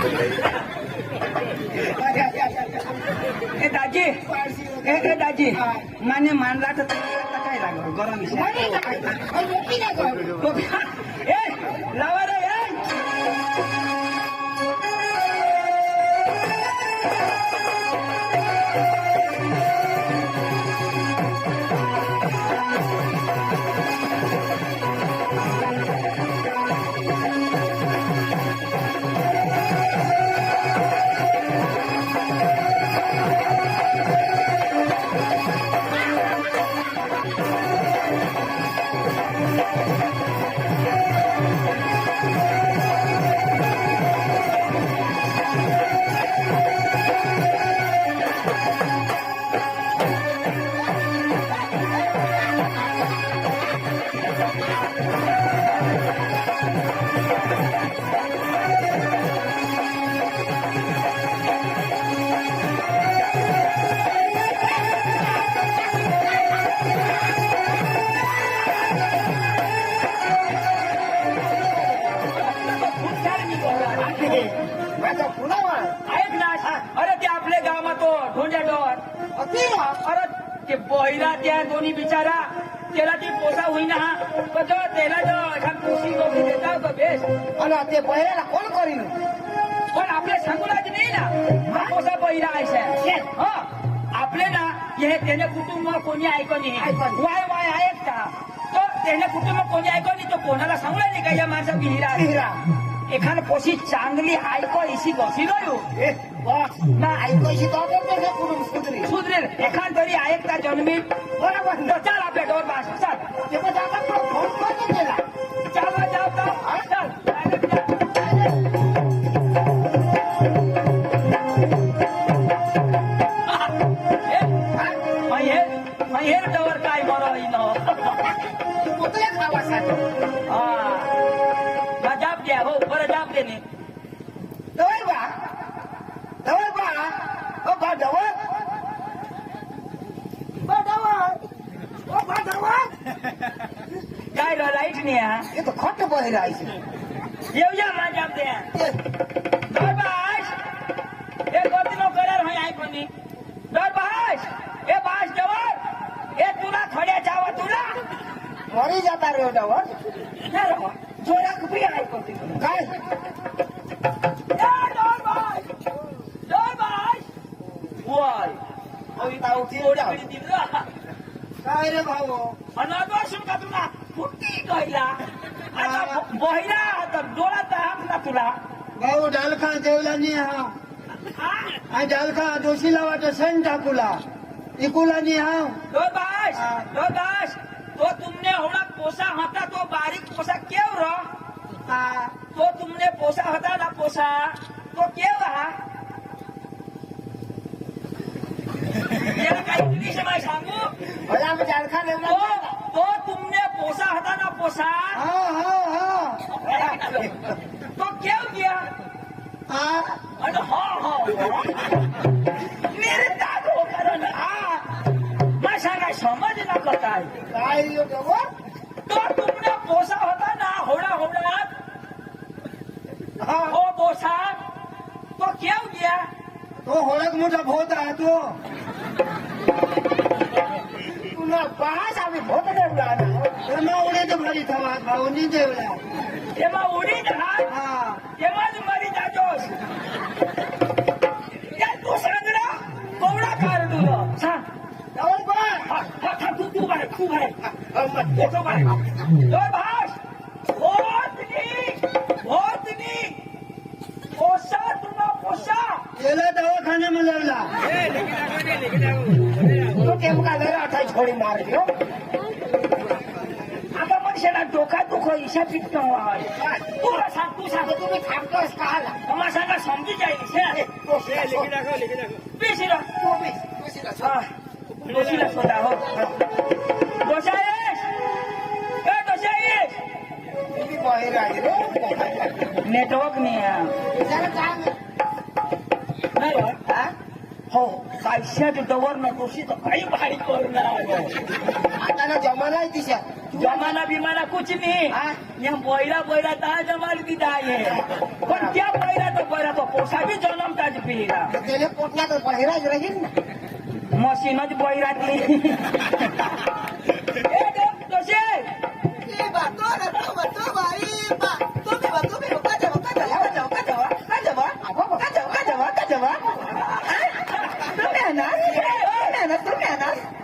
ए दाजी ए दाजी माने मानला तर काय लागलं गरम ए लावा रे अरे ते आपल्या गावात तो ढोंड्या डोर अरे ते बहिरा त्या दोन्ही बिचारा त्याला ती पोसा होईना हा त्याला जो खुशी गोष्टी देतात तो बेस आणि ते बहिऱ्याला कोण करीन पण आपल्या सांगूलाच नाही ना पोसा बहिरा आहे आपले ना हे त्याने कुटुंब कोणी ऐकून वाय वाय आहेत का तो त्याने कुटुंब कोणी ऐकून तो कोणाला सांगला नाही का या माझा विहिरा एखाद पोशी चांगली ऐको इशी बसी ना ऐकायची सुधरी सुधरेल एखाद तरी ऐकता जन्मी बरोबर चाल आपल्या डोर बास चाल ते पण आता फोन करून गेला चाल हे डोर काय बरं जाप द्या हो बरं जाप देणे डवळ बा ओ बा डवळ काय लाईट नाही हा हे तर खोट बहिरायचं येऊया मा जाप द्या बास हे गोती नो करार होय ऐकून बास हे बास जवळ हे तुला थोड्या जावा तुला मरी जाता रे डवळ जोरा कुपी ऐकते काय काय रे भाऊ का तुला कुठे गयला बहिरा तर डोळा हाकला तुला भाऊ डालखा जेवला नाही हा डालखा जोशीला वाटत सण टाकूला इकूला नाही हा बास तो तुमने होना पोसा होता तो बारीक पोसा केव रो तो तुमने पोसा होता ना पोसा तो केव रहा काही इंग्लिश में सांगू मला डालखा तो तुमने पोसा होता ना पोसा तो केव गया अरे मेरे दादो करण मैं सांगा समज ना करता काय तो तुमने पोसा होता ना होड़ा वो पोसा तो क्या हो गया तो होळक मोठा भोत आहे तो तुला पास आम्ही भोत ठेवला ना उडे तर भारी थवा भाऊनी ठेवला तेव्हा उडी हा तेव्हा तुम्हाला जातोस तू सांग ना कोवडा कार तुला सांग तू बाय खूप भोतनी पोसा तुला पोसा गेला दवाखान्या में लावला तो टेमका वेळा आता छोडी मार दियो आता मनुष्याला डोका दुखो इशा पिकतो तुला सांग तू सांग तुम्ही थांबतोस का आला तुम्हाला सांगा समजी जाईल बेशिरा दोषीला स्वतः हो दोषायेश तुम्ही बाहेर आहे रे नेटवर्क नाही हो पैशात डवर नको तर काही भारी करणार आता ना जमाना आहे तिच्या तू जमाना बिमाना कुछ नहीं यहाँ बोयरा बोयरा ता जमाल की दाए पण क्या बोयरा तो पोसा भी जन्म ताज पीला त्याने पोटला तर पहिराच राहील ना मशीनच बोयरा ती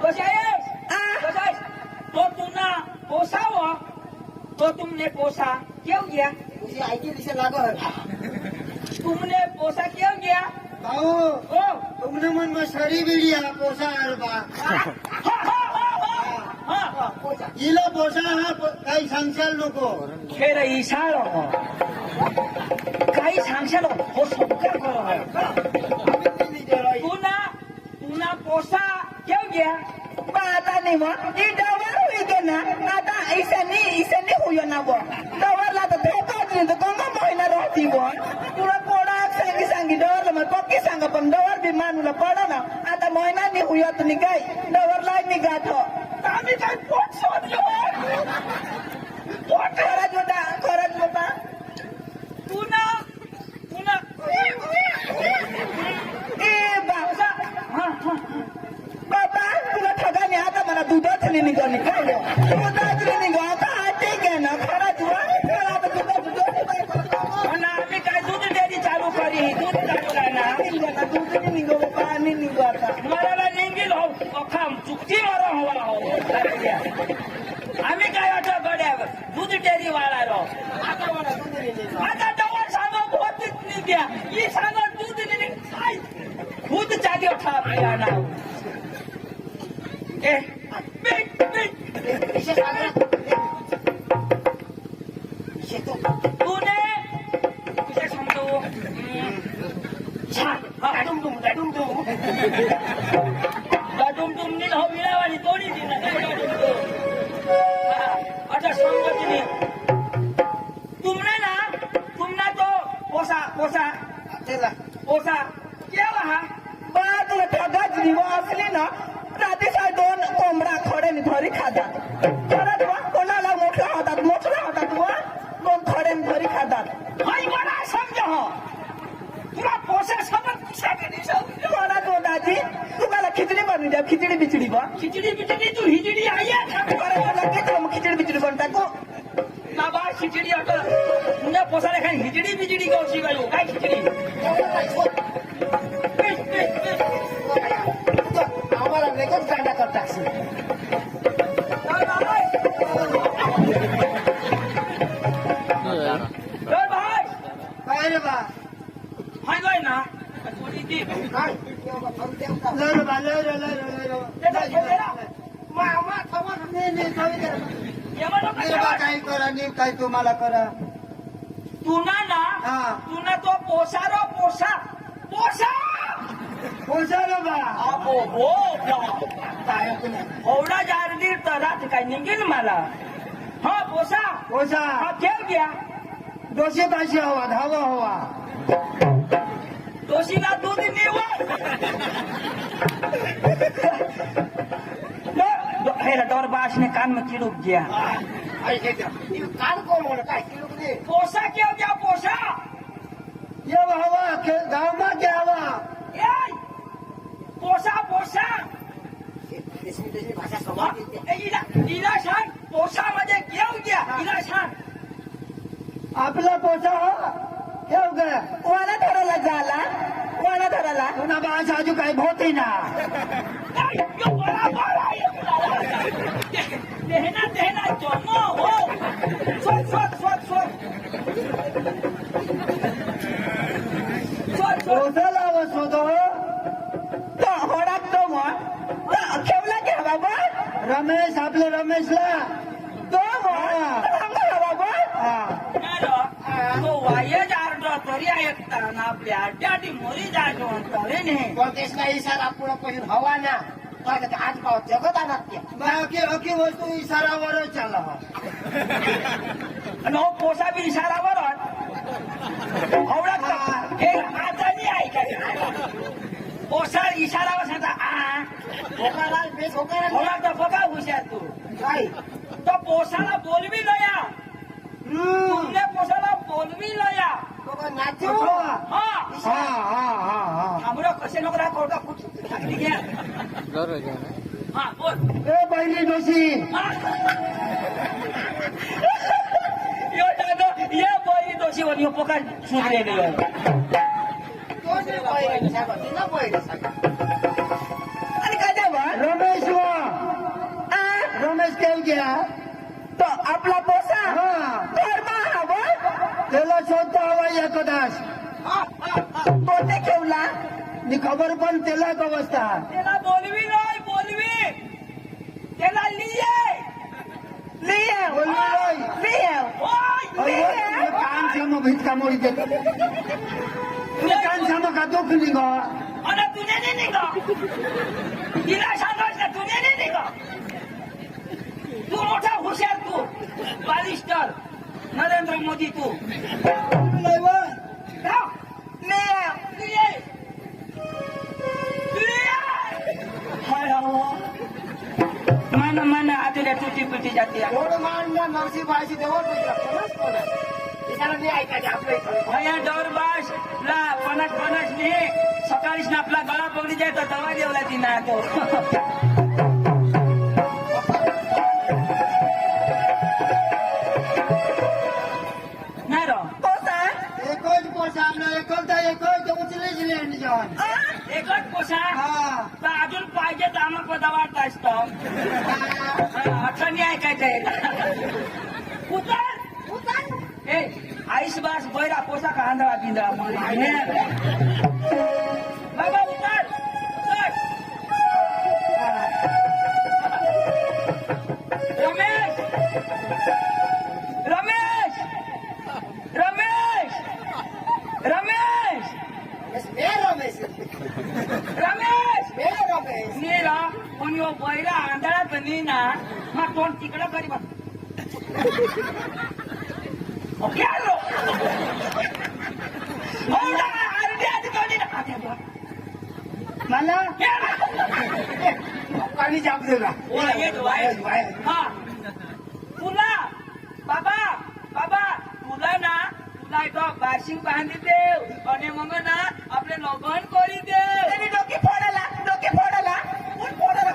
कसे तो तुमना पोसावं तो तुमने पोसा क्यों गया ऐकी दिशा लागल तुमने पोसा क्यों गया भाऊ ओ तुमने मन में सरी बिडिया पोसा बा हिला पोसा हा काही सांगशाल नको खेळ इशाळ काही सांगशाल हो संस्कार करो तुना पोसा क्यों गया आता नाही मग ही डवर होई गे ना आता ऐसा हुई ना वो डवरला तर भेटत नाही तर गंगा महिना राहती वो तुला पोडा सांगी डवरला मग पक्की सांगा पण डवर बी मानूला पडा ना आता महिना नाही हुयत नाही काय डवरला निघात आम्ही काय पोट शोधलो पोट खरंच बाबा पुन्हा ए बाबा हा बाबा तुला ठगाने आता मला दुधाच नाही निघाली काय दुधाच नाही निघा आता ठीक आहे ना खरंच आता पण आम्ही काय दूध डेअरी चालू करी दूध चालू राहणार दूध नाही निघो बाबा आणि निघो आता मराला निघील हो खाम चुकती मरा हवा हो आम्ही काय वाटत गड्या दूध डेअरी वाळायला आता डवळ सांगा होतीच नाही द्या ही सांगा दूध नाही काय खुद जागे ठाप नाव ए तूने कसे सांगतो छान डाडुमडुम नील हो मिळावानी तोडी दी ना अच्छा सांगत नाही तुमना तो पोसा केला हा बा तुला ठगाच निवो असली ना रात्रीचा 2 कोंबडा खडे धरी खातात खरंच वा कोणाला मोठला होतात वा 2 खडे धरी खातात हाय मला समज हो तुला पोसा समज कोणाच होताची तुम्हाला खिचडी बनवून द्या खिचडी बिचडी बा खिचडी तू हिजडी आई मग खिचडी बिचडी बन टाकू ना बा खिचडी आता तुझ्या पोसाला काय हिजडी बिजडी कशी काय काय खिचडी आम्हाला वेगळंच कांदा करतात भाई काय रे बा हाय गाय ना काय लय बा लय मामा खबर नाही काय करा नी काय तुम्हाला करा तुना तो पोसा पोसा रे बा एवढा जारदीर तरात काय निघेल मला हा पोसा पोसा हा केव गया दोषी पाशी हवा धावा दोषीला दूध निवड डोर बास ने कान में चिड़ुक गया कान कोण म्हणत काय पोसा क्यों गया पोसा ये हवा गाव में क्या हवा पोसा भाषा समज इला सांग पोसा मध्ये घेऊ गया इला सांग आपला पोसा ठेव ग वाला धराला पुन्हा बाज आजू काय भोवती ना देना जन्म हो पोसा लावा शोधो तो होडाक तो मग ठेवला घ्या बाबा रमेश आपल्या रमेशला तो मग बाबा तो वायज आर्ड तरी ऐकताना आपल्या अड्ड्याटी मरी जायचो म्हणताले नाही कोणतेसला इशारा पुढं पहिली हवा ना आज पाव जगत आणत अखी वस्तू इशारावरच चालला आणि हो पोसा बी इशारावर आवडत हे आता नाही ऐकायचं पोसा इशारावर सांगता होकाला बेस होकाला होला तर बघा हुशार तू काय तो पोसाला बोलवी लया तुमने पोसाला बोलवी लया नाचू हा हा हा हा हा थांबलो कसे नको राहा कोर्टा फुट टाकली घ्या हा बोल ए पहिली दोषी हा. यो दादा ये बोली दोषी वनी पोका सुधरे गयो आणि काय देवा रमेश वा रमेश केल गया तो आपला पोसा हा घरमा हवं त्याला शोधता हवा एकदाच कोणते ठेवला नी खबर पण त्याला अवस्था त्याला बोलवी नाही बोलवी त्याला लिये लिया बोलवी नाही. लिया ओय कान साम भिटका मोडी देतो कान साम का दुख निघा अरे तुझे नहीं निघा तिला सांगायचं तुझे नहीं निघा तू मोठा हुशार तू बारिस्टर नरेंद्र मोदी तू लिया लिये लिये हाय हो मन आतल्या तुटी पिटी जाते भया डोरबाश ला पणास ने सकाळीच ना आपला गळा पगडी जायचा दवा देवला ती ना तो नाही रो पोसा एकच पोसा एकलता एकच उचलेच लेंड जाऊन एकच पोसा हा तर अजून पाहिजे तर आम्हाला पदावार्थ असतो अठ्ठाणी ऐकायचं उतर ए आईस बास बैरा पोसा का आंधळा बिंदळा बाबा उतर उतर रमेश रमेश रमेश रमेश रमेश नीला पण यो बैरा आंधळा बनी ना मग तोंड तिकडं करी बघ ओके आलो मला पाणी जाप देगा हा तुला बाबा बाबा तुला ना तुला तो बाशिंग बांधी देव आणि मग ना आपले लग्न करी देव त्यांनी डोके फोडायला कोण फोडायला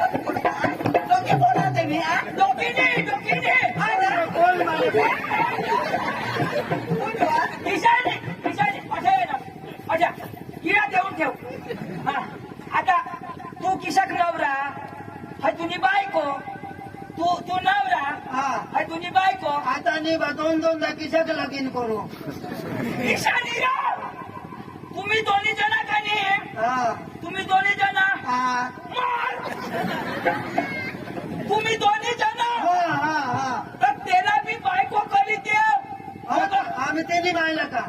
डोके फोडा त्यांनी डोकीने कोण मला किशाने अच्छा हिरा देऊन ठेव हा आता तू किशाक नवरा हा तुझी बायको तू नवरा हा हा तुझी बायको आता नी बा दोन किशाक लगीन करू किशानी तुम्ही दोन्ही जण का नाही हा तुम्ही दोन्ही जण हा मार तुम्ही दोन्ही जण हा हा हा तर त्याला मी बायको करी देव आम्ही त्यांनी मायला का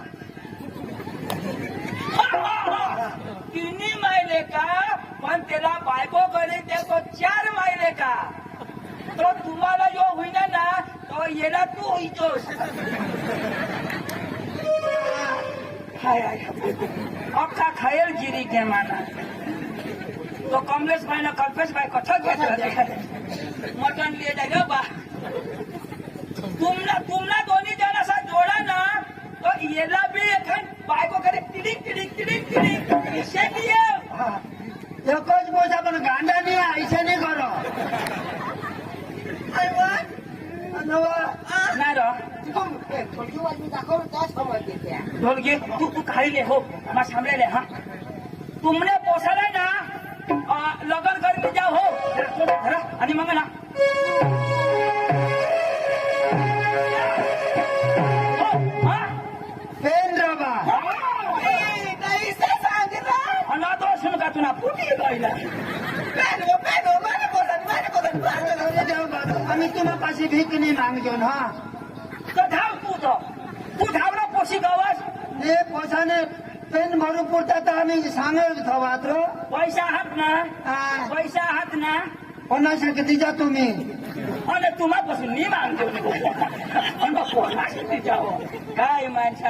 तिन्ही मायले का पण त्याला बायको करी देतो 4 मायले का तो तुम्हाला जो होईना ना तो येला तू होईतोस हाय अख्खा खायल गिरी घे माना तो कमलेश भाई ना कल्पेश भाई कथक घेतलं मटन लिये जाय बा तुमना दोन्ही जण असा जोडा ना तो येला बी एखाद बायको करे तिडिक विषय लिये हा. एकच बोजा पण गांडा नाही ऐसे नाही करो नाही रो ढोल घे तू खाली ले हो मा सामने ले हा तुमने पोसाला ना लगन कर जाओ हो आणि मग ना हो हा पेन रबा ना तो सुन का तुला फुटी गईला आम्ही तुम्हा पाशी भीक नाही मागजो ना तर धाव तू धाव ना पोशी गावास हे पोसाने पेन भरू पुरता तर आम्ही सांगत थवात रो पैसा हात ना हा. पैसा हात ना कोणासाठी दिजा तुम्ही आणि तुम्हापासून मी मागतो कोणाशी जाओ काय माणसा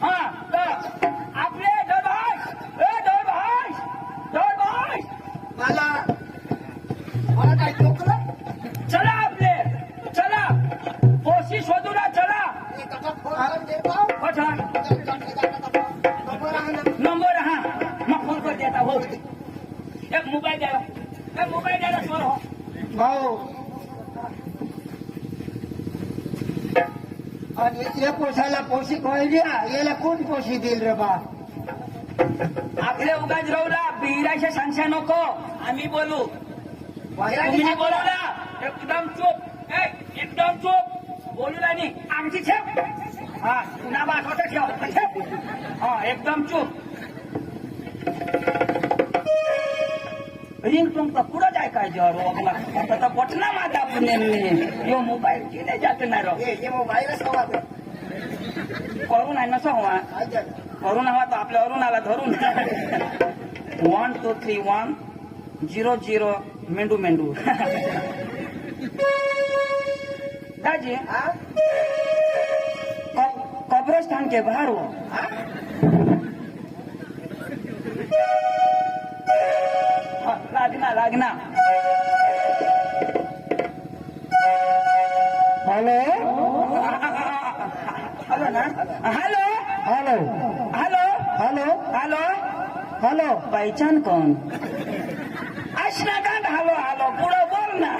हा तर आपले डोरबाज मला काय चोकलं चला आपले चला पोशी शोधूला चला पठा नंबर हा मग फोन कर देता हो एक मोबाईल द्यायला सर हो भाऊ आणि या पोशाला पोशी कोयल्या याला कोण पोशी देईल रे बा आपले उगाच राहूला बिराशे सांगशा नको आम्ही बोलू तुम्ही बोलवला एकदम चूप एकदम चूप बोलू नाही आमची छेप हा पुन्हा बात ठेव छेप हा एकदम चूप रिंग तुमचं पुढं जाय काय जर आता बटना माता पुणे यो मोबाईल केले जाते ना रो करून आहे नसं हवा करून हवा तर आपल्या अरुणाला धरून 1 2 3 1 0 0 मेंदू मेंदू दाजी कब्रस्तान के बाहर हो लागना हॅलो हॅलो ना hello hello hello hello hello hello पहिचान कोण अश्नाकांत हॅलो हॅलो पुढं बोल ना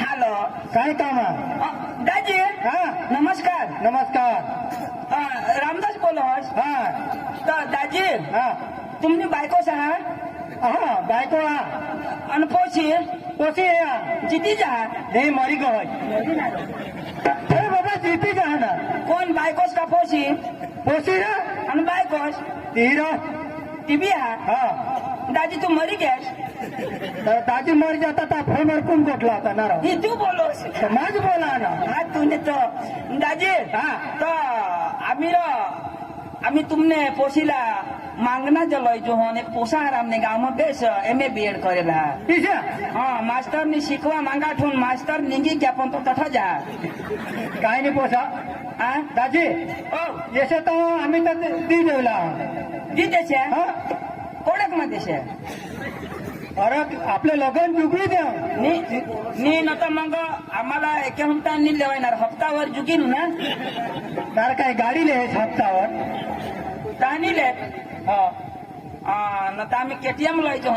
हॅलो काय काम आहे दाजी हा नमस्कार नमस्कार रामदास बोलोस हा तर दाजी हा तुमची बायको सहा हा बायको हा आणि पोशी पोशी या जिती जा हे मरी गय अरे बाबा जीती का ना कोण बायकोस का पोशी पोशी ना आणि बायकोस हिरो ती बी हा हा दाजी तू मरी गॅस तर दाजी मर जाता तर फोनवर कोण कोटला होता ना ही तू बोलोस तर माझ बोला ना हा तूने तो दाजी हा तो आम्ही तुमने पोशीला मांगना जलोय जो होने पोसा हमने गांव में बेस MA BEd करेला तिच्या हाँ मास्टर ने शिकवा मांगा ठून मास्टर निंगी क्या पण तो तथा जा काय नाही पोसा हाँ दाजी ओ येसे तो आम्ही तर दी देवला दी देशे हा कोडक मध्ये देशे अरे आपलं लगन जुगली द्या नी न तर मग आम्हाला एके हप्ता नी लेवायणार हप्तावर जुगीन ना तर काय गाडी ले हप्तावर तानी ले हा न तर आम्ही KTM लायचो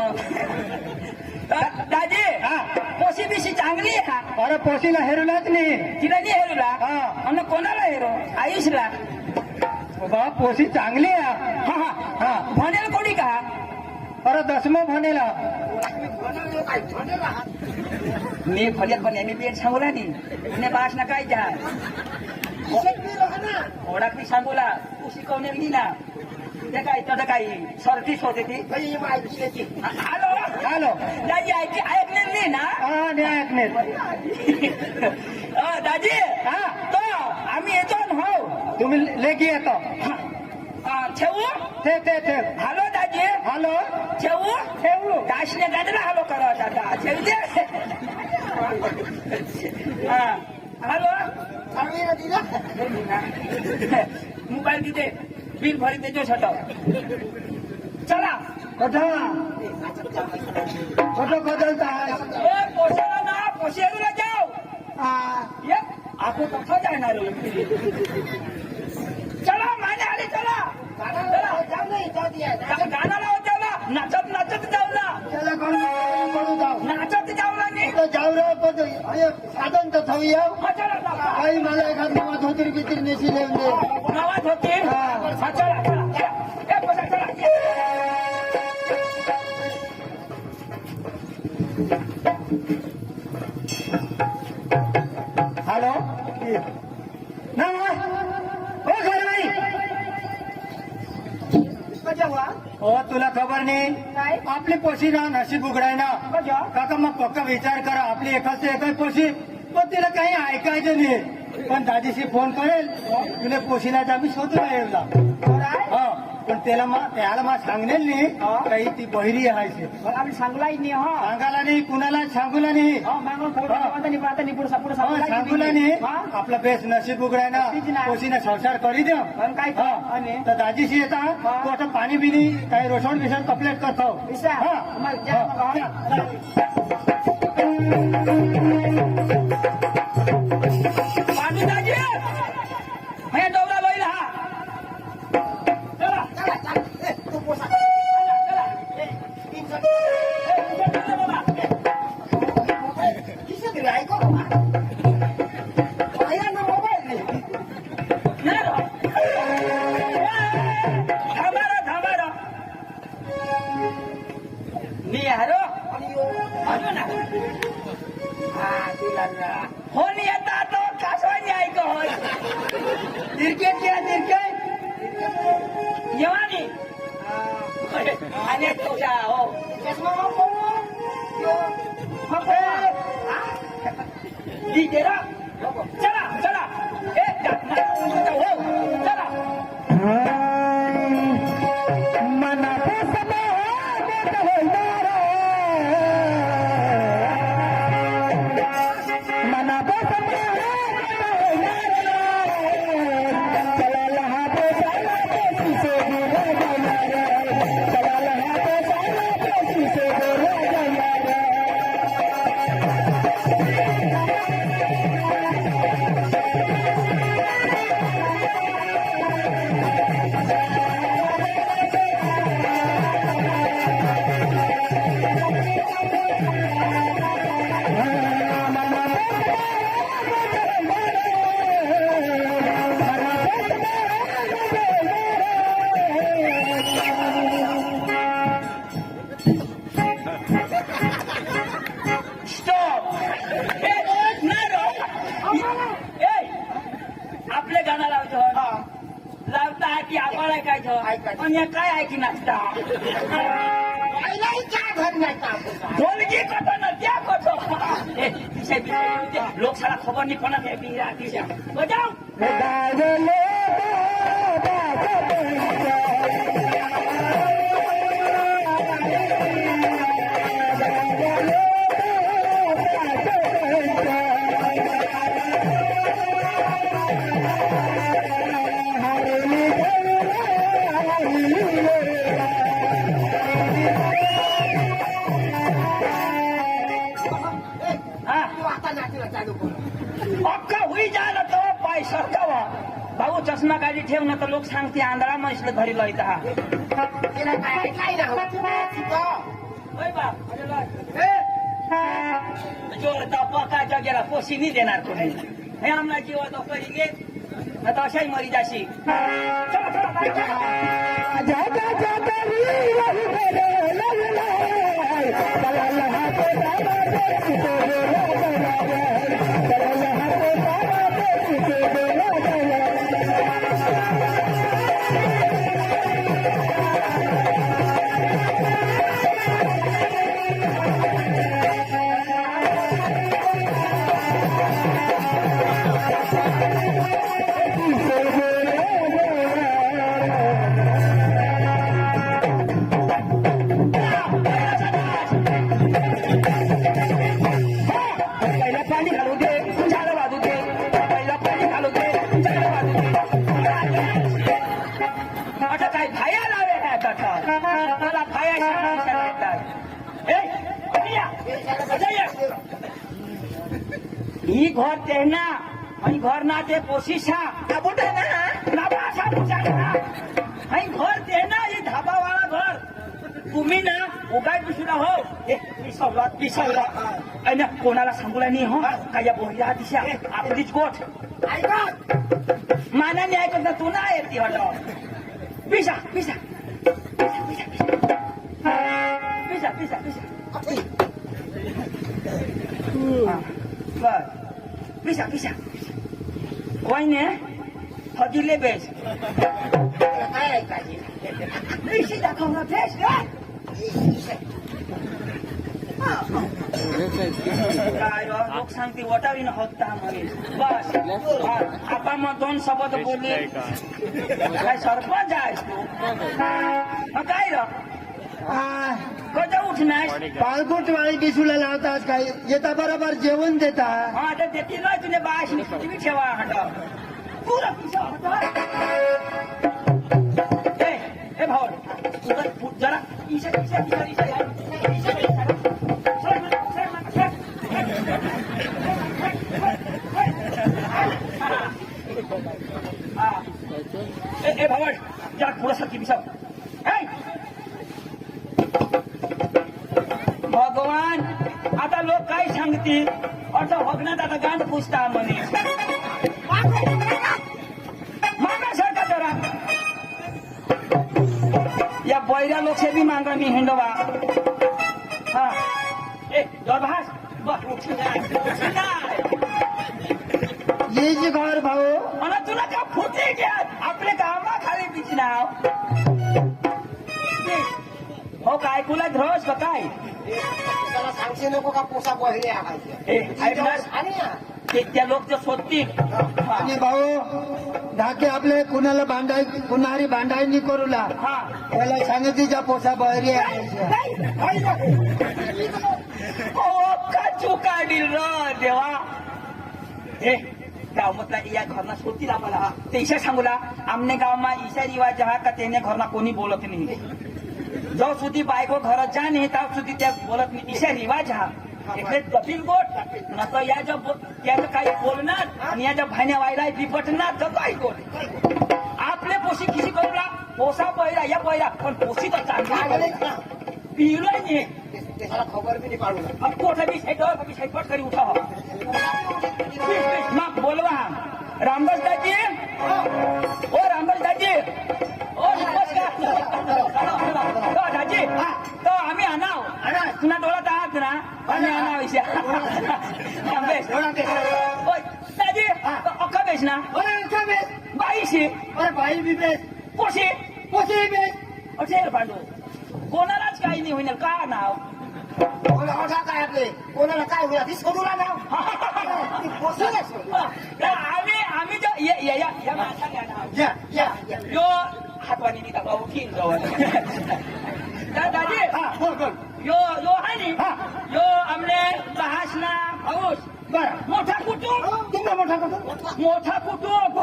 दाजी हा पोशी बिशी चांगली आहे का अरे पोशीला हेरूलाच नाही तिला नाही हेरूला हा. आणि कोणाला हेरो आयुषला बा पोशी चांगली आहे हा हा हा भनेल कोणी का अरे दसमं भनेला मी फल्यात पण MA BEd सांगूला नी बास ना काय जा ओळख मी सांगूला तू शिकवणे नी ना ते काय तर काही सर्टिस होते ती हॅलो हॅलो दाजी ऐकले नाही ना हा नाही ऐकणे दाजी हा तो आम्ही येतो ना हो तुम्ही लेखी येतो ठेवू ते हॅलो दाजी हॅलो ठेवू दाशने गाडीला हॅलो करत आता ठेवते हॅलो मोबाईल तिथे बिल भरी देजो छटो चला फोटो बदलता ए पोशाला ना पोशेला जाओ ये आपको कथा जाणार चला माझ्या आली चला गाणं लावत जाऊ ना नाचत जाऊ ना त्याला करू जाऊ नाचत जाऊ ना नी तो जाऊ रे पण साधन तर थवी चला काही मला एखाद नवा धोतीर बितीर नेशी लेवले गावात होती चला ए पोशा चला हॅलो ना हो घर नाही हो तुला खबर नाही काय? आपली पोशी ना नशीब उघडाय ना कशा? काका मग पक्का विचार करा आपली एकाच ते एकच पोशी पण तिला काही ऐकायचं नाही पण दाजीशी फोन करेल तुला पोशीला आम्ही शोधून येऊला हा पण त्याला मग सांगेल नाही काही ती बहिरी आहे आम्ही सांगलाय नाही हा सांगायला नाही कुणाला सांगूला नाही मागून पुढे सांगूला नाही आपला बेस नशीब उघडाय ना पोशीने संसार करी द्या काय तर दाजीशी येता तू आता पाणी बिनी काही रोषण बिषण कंप्लेंट करतो विषय हा पांडुदाजी हे डोबरा बैल हा चला होनी येता तो कासवानी ऐक होय क्रिकेट खेळा क्रिकेट येवानी आणि तुझ्या हो चला चला हो चला आपले गाणं लावतो लावता की आपण ऐकायचं आणि काय ऐकी नाचता ढोलकी कतो ना त्या कतो लोकशाला खबर नाही पडत बजाव अख्खा होई जायला तर पाय सरकावा भाऊ चष्मा काढी ठेव ना तर लोक सांगते आंधळा म्हशीला घरी लयता पकाच्या गेला पोशी नाही देणार कोणी हे आमला जीव तो कधी घे आता अशाही मरी जाशी ही घर तेना आणि घर ना ते पोशिशा कुठे ना आणि घर तेना ही धाबावाळा घर तुम्ही ना उगाय पिशुला हो पिसवला आणि कोणाला सांगूला नाही हो का या बोहिया दिशा आपलीच गोठ मानाने ऐकत ना तू ना येते वाटत पिसा पिसा पिसा पिसा पिसा बस पिसा पिसा कोई ने हजूले बेस काय ऐकायचे दाखव ना बेस काय लोक सांगते वटावी न होता म्हणे बस आपा मग दोन शब्द बोलले काय सरपंच आहेस तू काय र कधी उठणार पालकोट वाळी बिसूला लावतात काय येता बरोबर जेवण देता हा तर देतील ना तुझे बाश तुम्ही ठेवा हटा पुरा पिसा हे भाऊ जरा ईशा ईशा ईशा ईशा बावळ जरा थोडस की बिसाव भगवान आता लोक काय सांगतील असं बघण्यात आता गांड पुसता म्हणे मागासारखा जरा या बैऱ्या लोकसे बी मागा मी हिंडवा हा ए दरभास बस ये जी घर भाऊ मला तुला का फुटे घ्या आपले गावा खाली बीच नाव हो काय तुला ध्रोस का काय त्याला सांगशील नको का पोसा बहिरे ए, ऐक ना. ते त्या लोक जे शोधतील आणि भाऊ धाके आपले कुणाला भांडाय कुणारी भांडाय नाही करूला हा त्याला सांगितलीच्या पोसा बहरी ओ का चुका दिल र देवा ए गाव म्हटला या घरना शोधतील आपल्याला ते ईशा सांगूला आमने गावमा ईशा रिवाज हा का त्याने घरना कोणी बोलत नाही जो सुधी बायको घरात जा नाही त्या सुधी त्या बोलत नाही ईशा रिवाज हा એટલે કપિલ ગોટ ન તો યા જો ત્યાં काही बोलणार आणि या ज्या भाण्या व्हायला बिपटणार तर काय गोट आपले पोशी किसी करूला पोसा पहिला या पहिला पण पोशी तर चांगला पिलोय नाही त्याला खबर बी नाही पाडू अब कोठा बी साईड कभी साईड पट करी उठा मग बोलवा रामदास दाजी ओ रामदास दाजी ओ नमस्कार दाजी तो आम्ही आणाव तुला डोळ्यात आहात ना आम्ही आणाव इशा दाजी अख्खा बेस ना बाईशी बाई बी बेस पोशी पोशी बेस असेल पांडू कोणालाच काही नाही होईल का नाव काय आपले कोणाला काय होईल ती सोडूला नाव आम्ही जो या माणसाला नाव या यो हातवानी निघा भाऊ की दादी बोल बोल यो हानी यो आमले बहासना भाऊस बरं मोठा कुटुंब तुमचा मोठा करतो मोठा कुटुंब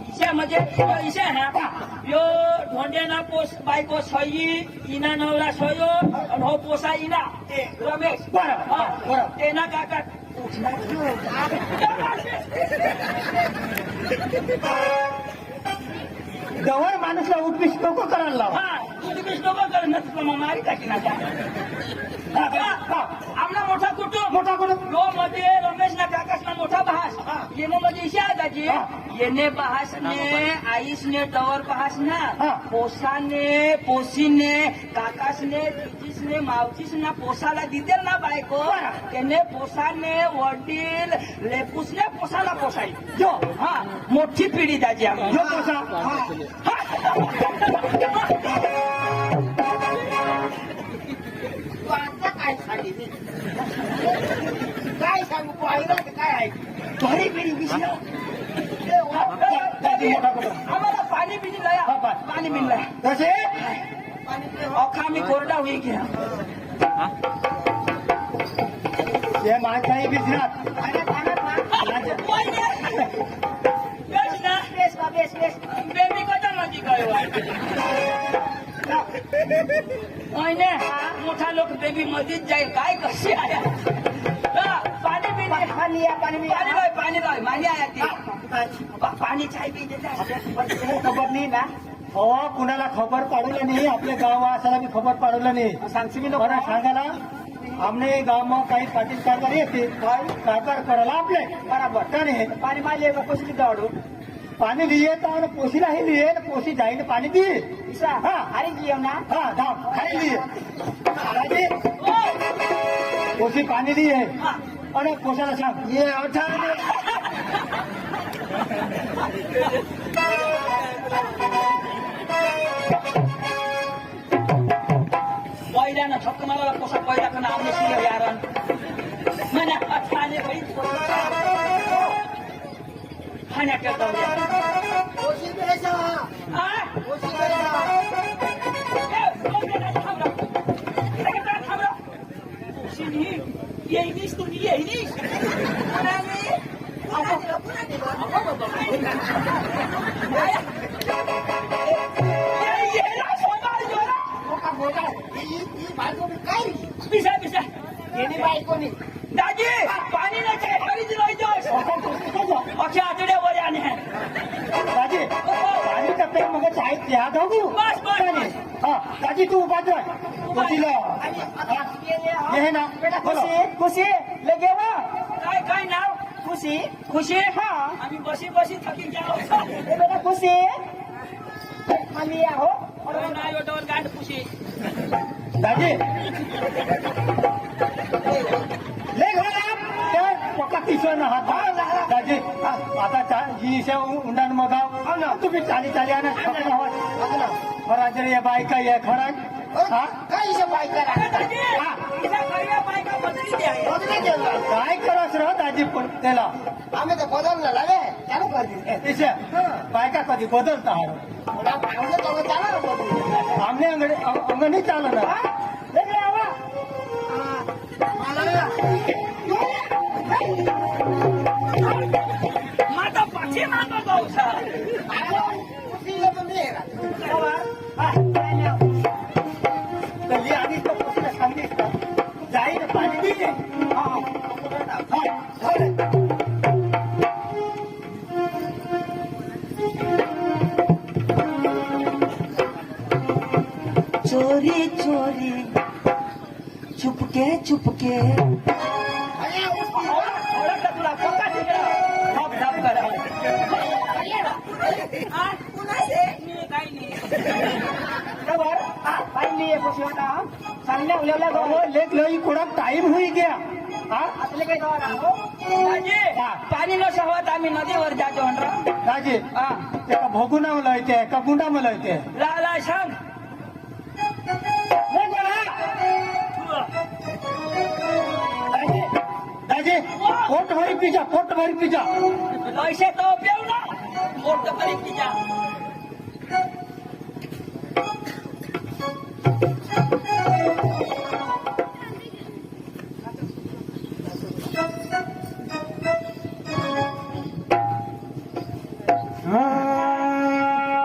इशा म्हणजे इशा हा यो ढोंडेना पोस बायको सई इना नवरा सयो आणि हो पोसा इना रमेश बरं तेना काका जवळ माणूसला उठबीस नको करायला लावा हा तुम्ही लोक करत मारी टाकी ना आपला मोठा कुटुंब यो मध्ये रमेश ना काकास ना मोठा बहास येणे मध्ये इशा दाजी येणे बहासने आईसने डवर बहासना पोसाने पोसीने काकासने जिजीसने मावचीसना पोसाला दिदेल ना बायको त्याने पोसाने वडील लेपूसने पोसाला पोसाई जो हा मोठी पिढी दाजी आम्ही जो पोसा काय सांगे काय सांगू पाहिलं काय आहे घरी पिढी विषय आम्हाला पाणी पिणी लाया पाणी मिळलं कसे अख्खा मी कोरडा होई घ्या हे माणसाही बिझनात बेबी कसा माझी काय मोठा लोक बेबी मध्येच जाईल काय कशी आहे पाणी पिणी पाणी लाय मानी आहे ती पाणी चाय बी खबर नाही ना हो कुणाला खबर पाडवलं नाही आपल्या गावा असाला बी खबर पाडवलं नाही सांगशी मी लोकांना सांगायला आमने गाव काही पाटील कारभार येते कारभार करायला आपले बरोबर का नाही पाणी मारले पोशी दौडू पाणी लिये तर पोशीलाही लिये पोशी जाईन पाणी दे हा अरे लिये ना हा धाम खाली लिये पोशी पाणी लिये अरे पोशाला सांग ये अठा पहिल्यानं ठक्क मला पोसा पहिला कन आम्ही शिले यारन मना अठाने भाई खाण्या करता कोशी बेसा कोशी बेसा येईनीस तुम्ही येईनीस पिसा पिसा येणे बायकोनी दाजी पाणी नाही काय पाणी दिलं अख्या आतड्यावर आणि राजे पाणी तर ते मग साहित्य याद हो बस, बस, बस. हा दाजी तू उभा राह पोशीला हे ना बोलो खुशी लगे वा काय काय नाव खुशी खुशी हा आम्ही बसी बसी थकी गेलो ए बेटा खुशी मालिया हो ना यो डोर गांड खुशी दाजी ले घोडा त्या पक्का किशोर ना हात दाजी आता ही उंडाण मग तुम्ही चाली चाली आणा बरा जर या बायका या खरा हा काय इशे बाईक करा दाजी हा. इसा खरिया बायका बदली द्या बदली केलं काय करस र दाजी पण त्याला आम्ही तर बदललं लागे त्याला करते तिच्या बायका कधी बदलता आमने अंगणी चालणार माझा पाठी मागं जाऊ सर गल्ली आधी तो पोशीला सांगितलं जाईल पाणी दिले चोरी चोरी चुपके चुपके ओळखलं तुला पक्का तिकडं झप झप करा मी काही नाही बरोबर पाहिली खुशी होता चांगल्या उलवल्या अहो, लेख लई कोणाक टाइम होई गया हा आपले काही जावा हो दाजी पाणी न सवत आम्ही नदीवर जातो म्हणतो दाजी हा ते का भोगुना मला येते का गुंडा मला येते ला ला सांग दाजी पोट भरी पिजा पैसे तो पेव ना मोठ करी तिच्या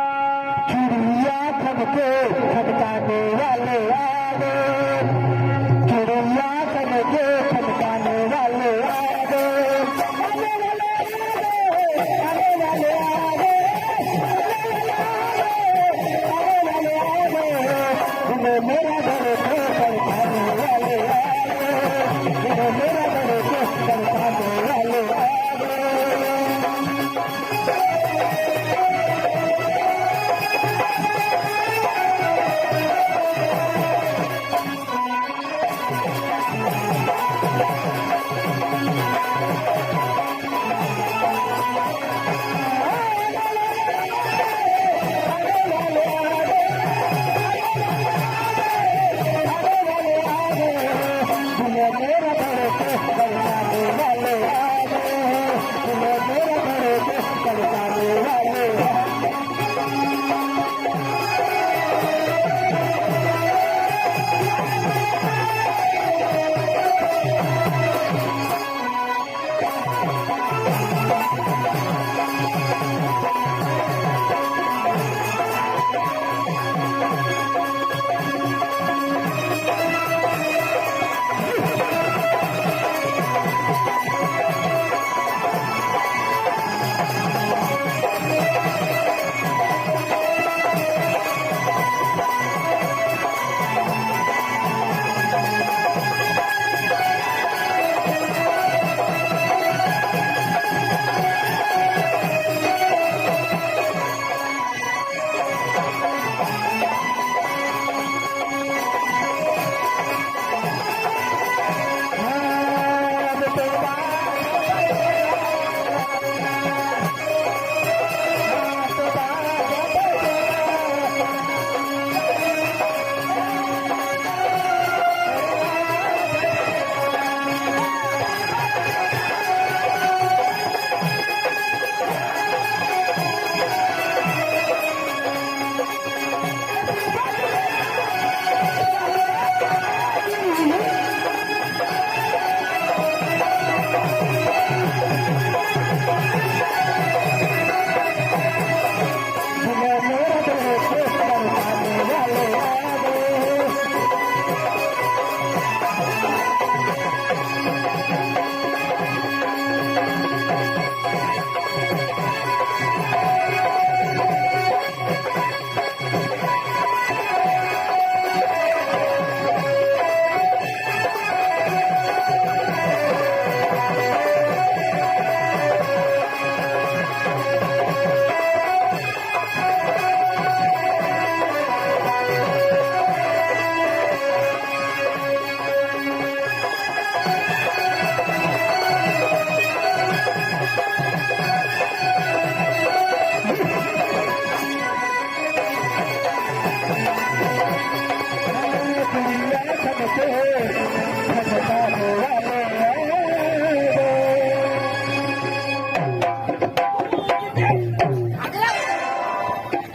चिड़िया सबके खटकाने वाले आगे चिड़िया सबके खटकाने वाले आगे आने वाले आगे तुम्हें मेरा घर को खटकाने वाले आगे तुम्हें मेरा घर को खटकाने वाले आगे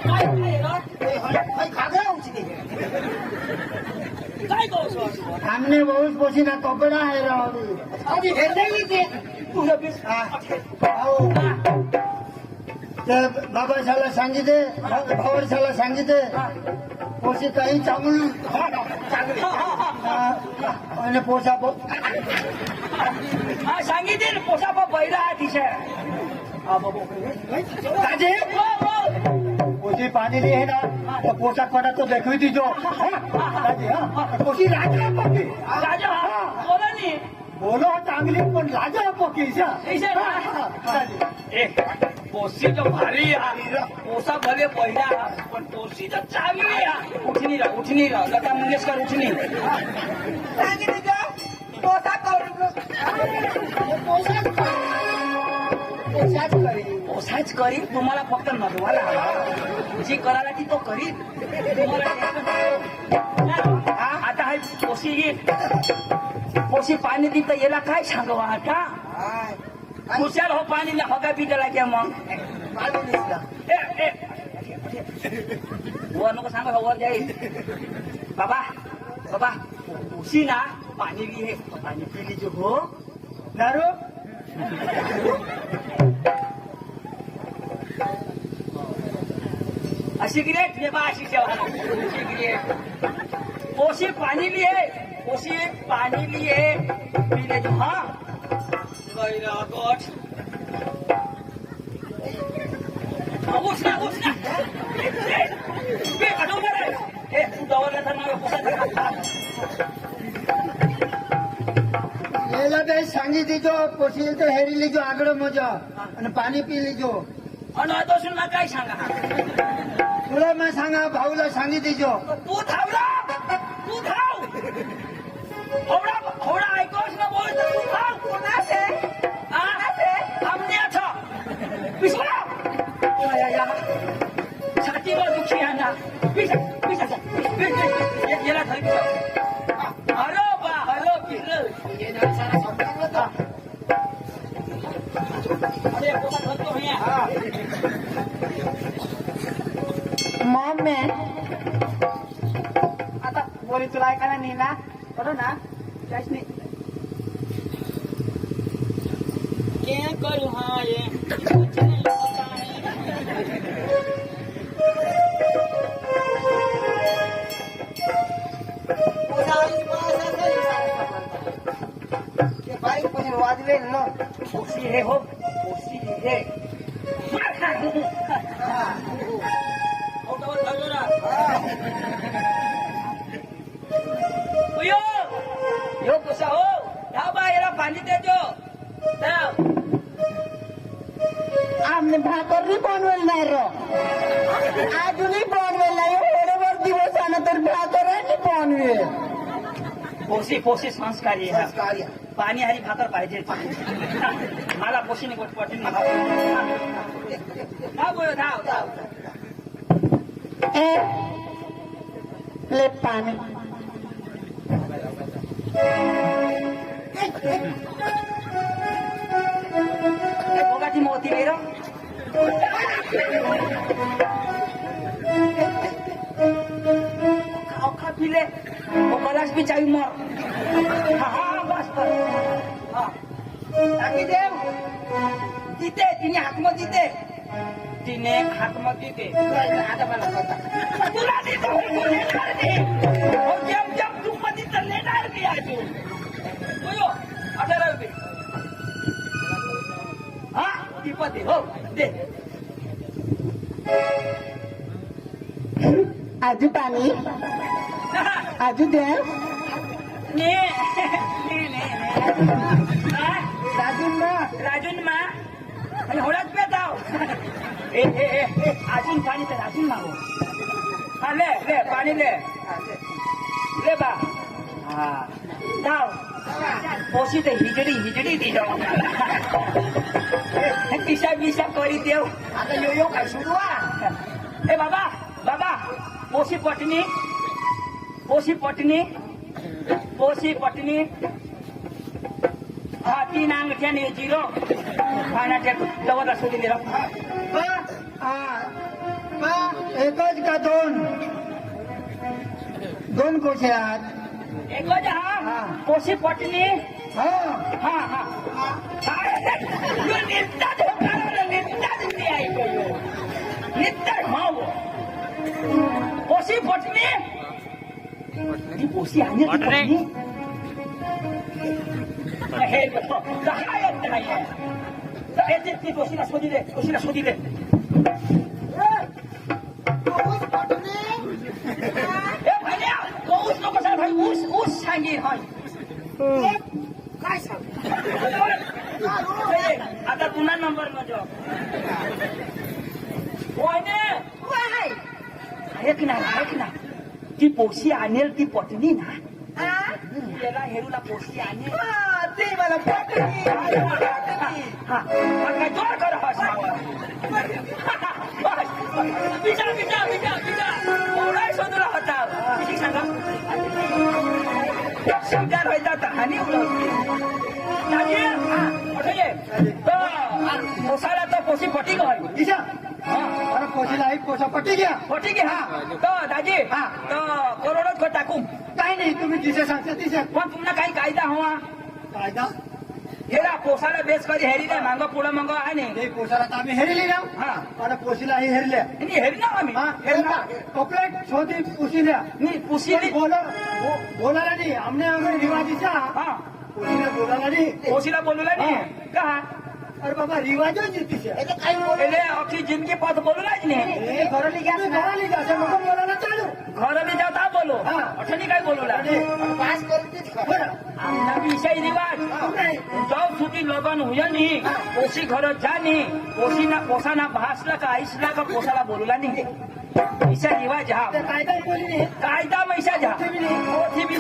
काय काय रे? खागरा उचली काय कहू हमने बहुत पोसी ना कपड़ा है राहुल अभी हेरलेली ते तुझं बीस ते बाबाशाला सांगितले भावाशाला सांगितले पोशी काही चांगली आणि पोसा हा सांगितले ना पोसापा पहिला अतिशय दादी पोशी पाणी लिहे ना तो पोशाक पडा तो देखवी दीजो दादी हा पोशी राजा पकी राजा बोला नी बोलो चांगली पण राजा पकी ऐसे ना? पोसी तो भारी पोसा भले पहिला पण पोसी तर चांगली उठणी राह लता मंगेशकर उठणी सांगितलं का? पोसा करून पोसाच करीन तुम्हाला फक्त नजवाला जी करायला ती तो करीन तुम्हाला आता हा पोशी पाणी दी तर याला काय सांगवा आता खुशाल हो पाणी हो काय पिकाला क्या मग वर नको सांगा वर जाईल बाबा पोशी ना पाणी लिहे पाणी पिली जो हो दारू अशी गिरेट ये बा अशी सेवा पोशी पाणी लिए पीले जो हाँ गैरा गोठ उठना बे हटो बरे ए तू दवरला तर नाव पोसा याला काही सांगी दीजो पोशी तर हेरी लिजो आगळ मजा आणि पाणी पी लिजो आणि तो सुनला काय सांगा तुला मग सांगा भाऊला सांगी दीजो तू धावला तू धाव होडा ऐकोस ना बोल तू धाव कोणाचे हमने अच्छा पिछला छातीवर दुखी आहे ना पिछा याला धर हरो पिछलं अरे पोसा धरतो भैया मम्मी आता बोली तुला ऐकायला नाही ना बरोबर ना काहीच नाही क्या करू हाँ ये बारीक पण वाजले ना पोसी है हो पोसी है यो पोसा हो धाव बा याला पाणी देजो धाव आमने भाकरी बनवेल नाही रो अजूनही बनवेल नाही एवढ्यावर दिवस आला तर भाकरांनी बनवेल पोसी संस्कारी आहे कार्य पाणी हरी भाकर पाहिजे मला पोशीने गोटपटी धाव बोल धाव ए ले पाणी बोगाची मोती रे खा पिले वो गलास भी चाहिए मर हाँ बस टाकी देव जिते तिने हातमध्ये देते आता मला तुला देतो लेणार दे जम तू मध्ये तर लेणार दे अजून 18 रुपये हा ती हो दे आजू पाणी आजू द्या ने राजून मा आणि होळाच पे जाव ए अजून पाणी तर अजून मागो हा ले पाणी ले बा हा जाव पोशी तर हिजडी दी जाऊ पिशा करी देव आता यो काय सुरू ए बाबा पोशी पटनी हा 3 अंगठ्याने 0 खाण्याच्या जवळ सोडून दिला एकच का दोन दोन कोशी आहात एकच हा हा. पोशी पटली हा हा हा नित्याच नित्याच ऐकू नित्याच भाऊ पोशी पटली ती पोशी आणि ती पटली हे दहा येत नाहीये ती पोशीला शोधी दे पोशीला शोधी दे ए भाईया तो ऊस नको सांग भाई ऊस ऊस सांगी भाई काय सांग आता पुन्हा नंबर मध्ये ऐक ना ती पोशी आणेल ती पटली ना त्याला हेरूला पोशी आणेल ते मला पटली हा काय जोर कर बस विचार विचार विचार विचार ओढाय शोधला होता किती सांगा विचार व्हायचा तर हानी पोसाला तर पोशी पटी गय दिशा अरे कोशीला एक कोसा पट्टी घ्या पटी घे हा तर दाजी हा. तर करोडच को टाकू काही नाही तुम्ही दिशा सांगता दिशा पण तुम्हाला काही कायदा हवा कायदा हेरा पोसाला बेस करी हेरी नाही मांग पुढं मांग आहे नाही हे कोसाला तर आम्ही हेरली ना हा आणि कोशीलाही हेरल्या आणि हेरी ना आम्ही हा हेरला कपलेट शोधी पुशील्या मी पुशीली बोलायला नाही आमने आम्ही रिवाजीचा हा कोशीला बोलायला नाही पोशीला बोलूला नाही का अरे बाबा रिवाजच आहे तिच्या काय એટલે આખી જિંદગી પાછ બોલું જ ને हे घराली घ्या मग बोलायला चालू ઘરે બી જાતા બોલો હા. અઠની કઈ બોલુલા पास करून तेच खा. बरं આમના વિષય રિવાજ જાવ સુધી લગન હોય ની પોસી ઘર જા ની પોસીના પોસાના ભાસલા का आईसला का पोसाला बोलूला नाही विषय रिवाज हा ते कायदा बोली नाही कायदा मैसा जा पोथी बी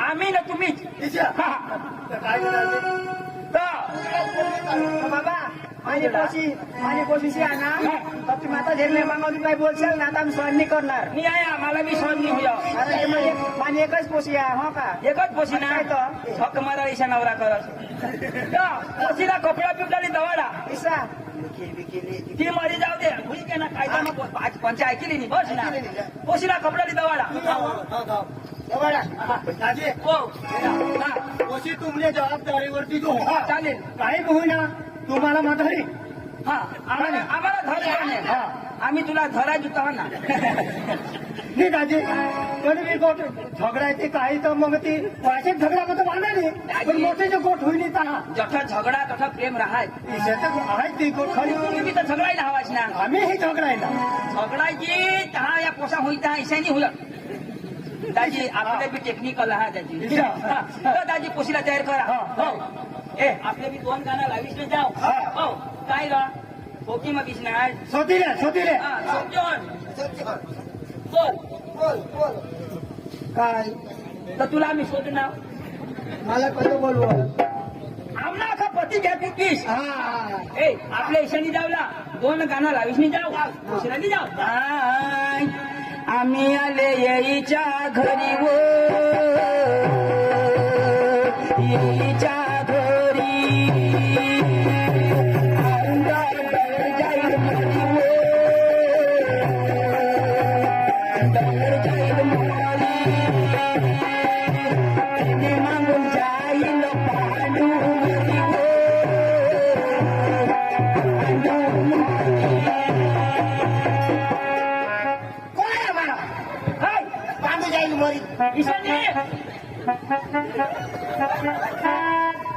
आम्ही ना तुम्हीच दिशा हा. ते काय बोलायला तर बाबा माझी पोशी आहे ना तर तुम्ही आता झेरले मागवली काही बोलशाल ना आता आम्ही सहन नाही करणार मी आहे आम्हाला बी सहन नाही होय अरे ते माझी एकच पोशी आहे हो का एकच पोशी ना काय तर? हक मारा ईशा नवरा करस पोशीला कपडा पिपडाली दवाडा इसा ती मरी जाऊ दे हुई के ना कायदा मग पंचा ऐकली नाही बस ना पोशीला कपडाली दवाडा एवढा. दाजी हो हा कोशी तुमने जबाबदारीवरती जो हा चालेल काही होईना तुम्हाला म्हातारी हा आम्हाला धर हा. आम्ही तुला धरा जुता ना नाही दाजी पण मी गोट झगडायचे काही तर मग ती वाशीत झगडा मग वाढला नाही पण मोठे जे गोट होईल ता जठा झगडा तठा प्रेम राहाय आहे ती गोट खाली तुम्ही बी तर झगडायला हवाच ना आम्ही हे झगडायला झगडायची हा या पोसा होईता ऐशानी हुल दाजी आपले बी टेक्निकल हा दाजी हा. तर दाजी पोशीला तयार करा हो ए आपले बी दोन गाणं लावीस ना जाऊ हा. हो काय ग होकी मग ना सोतीले हा सोजोन सत्य कर. बोल बोल बोल. काय तर तुला आम्ही शोधणार मला कसं बोलवू आमना का पती घ्या तू किस हा ए आपल्या ईशानी जाऊला दोन गाणं लावीस नाही जाऊ दुसऱ्या नाही जाऊ हाय. आम्ही आले येईच्या घरी वो येईच्या घरी अंगार जाईल मरी वो अंगार जाईल मरी तिने मागून जाईल पांडू मरी वो कोण आहे मला हाय पांडू जाईल मरी ईशानी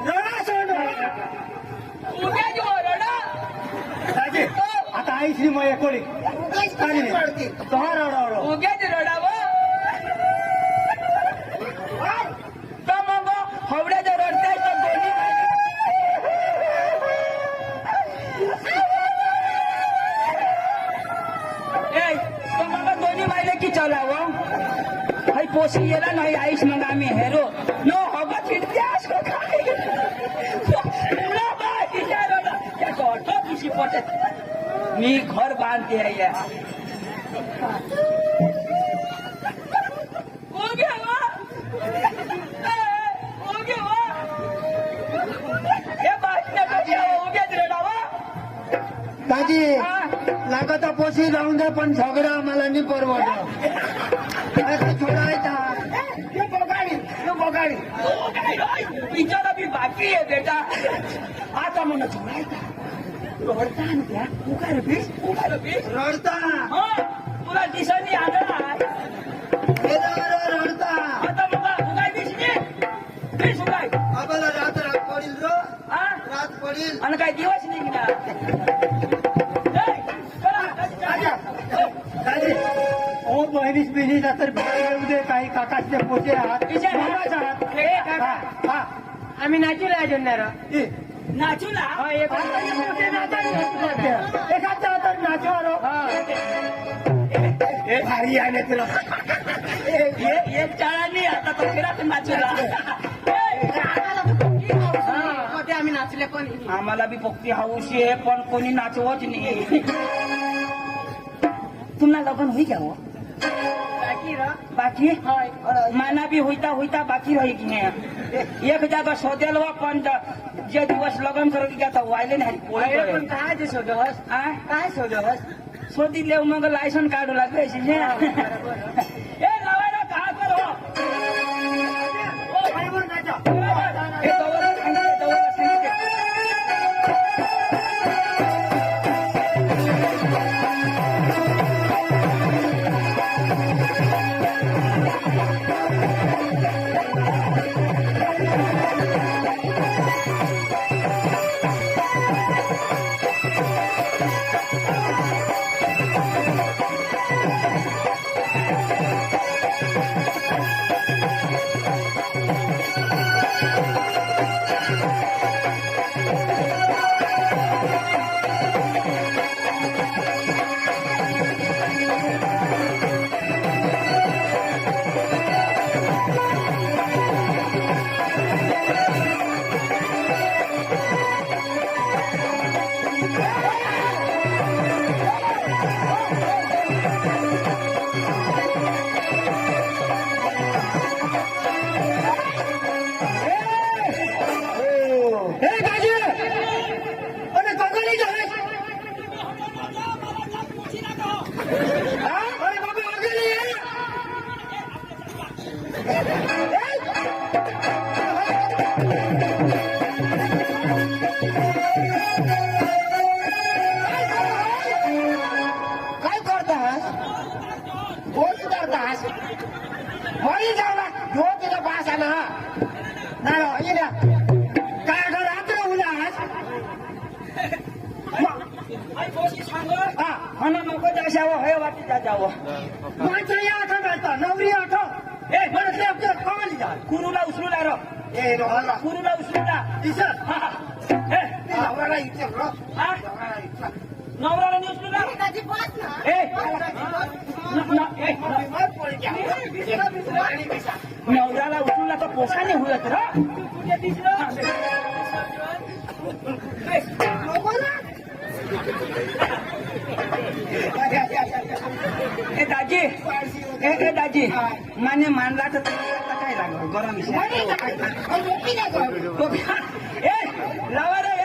रडा सोड उद्या जो रडा दाजी आता आईशी मग कोणी उगाच कशी पडते. रडा उद्याच रडावं तर मग हवड्याच्या रडताय तर दोन्ही ए तर मग दोन्ही माहिले की चलावं हाय पोशी गेला नाही आईस मग आम्ही हेरो नो हवा फिरत्यास मी घर बांधते है या हो गया वा हो गया वा हे बातम्या हो गया रेडा वा दाजी हा. लागत पोशी कशी जाऊन द्या पण झगडा आम्हाला नाही परवडत सोडायचा बघाडी विचारा मी बाकी आहे बेटा आता म्हणा सोडायचा रडता ना त्या उगा रबीस रडता तुला दिसानी आदळा रडता आता बघा उगाय दिसली उगाय आम्हाला रात पडील रो हा रात पडील आणि काय दिवस निघणार ओ बहिणीच बिनीच तर येऊ दे काही काकाचे पोते आहात विचार. मामाच आहात. हा. आम्ही नाचू राजणार ए, नाचू ना काकाचे पोते नाचत एखाद्या हातात नाचवा रो. ए, भारी आहे ना तुला एक चाळांनी आता तो फिरात नाचूला आम्ही नाचले पण आम्हाला बी पोक्ती हौशी आहे पण कोणी नाचवत नाही तुम्हाला लग्न होई घ्यावं बाकी माना बी होईता बाकी राही की नाही एक जागा शोधेल वा पण जे दिवस लग्न करत की आता व्हायले नाही पण काय ते शोधवस काय शोधवस शोधी लेव मग लायसन काढू लागले ए लावायला का कर हो हे दौरा सांगितले काय करतास कोणी करतास मरी जाऊ जो तिला पास आला नाही ना काय आता रात्र उलास म्हणून नको जाशावं हे वाटी जावं माणसं या आठवण घालता नवरी आठव ए म्हणत आपल्या कमाली जा कुरूला उचलूला रो ए रोहनला कुरूला उचलूला दिसत नवऱ्याला विचार हा नवऱ्याला नाही उचलूला नवऱ्याला उचलूला तर पोसाने होत रा ए दाजी ए दाजी माने मानला तर काय लागलं गरम ए लावा रे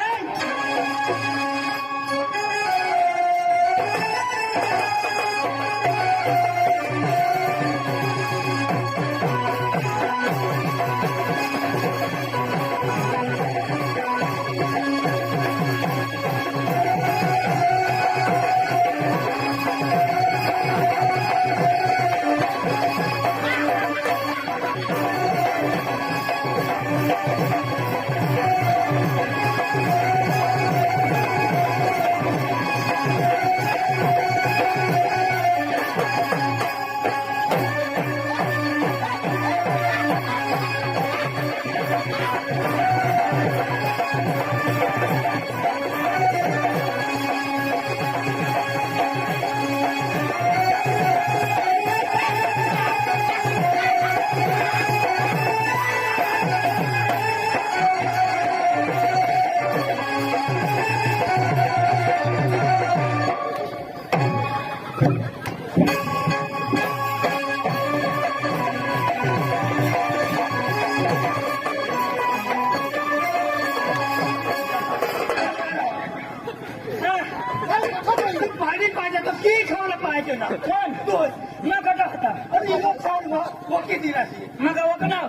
पाहिजे ना कोण तोच मग कटा होता अरे लोक सांग मग किती राशी मग वकनाव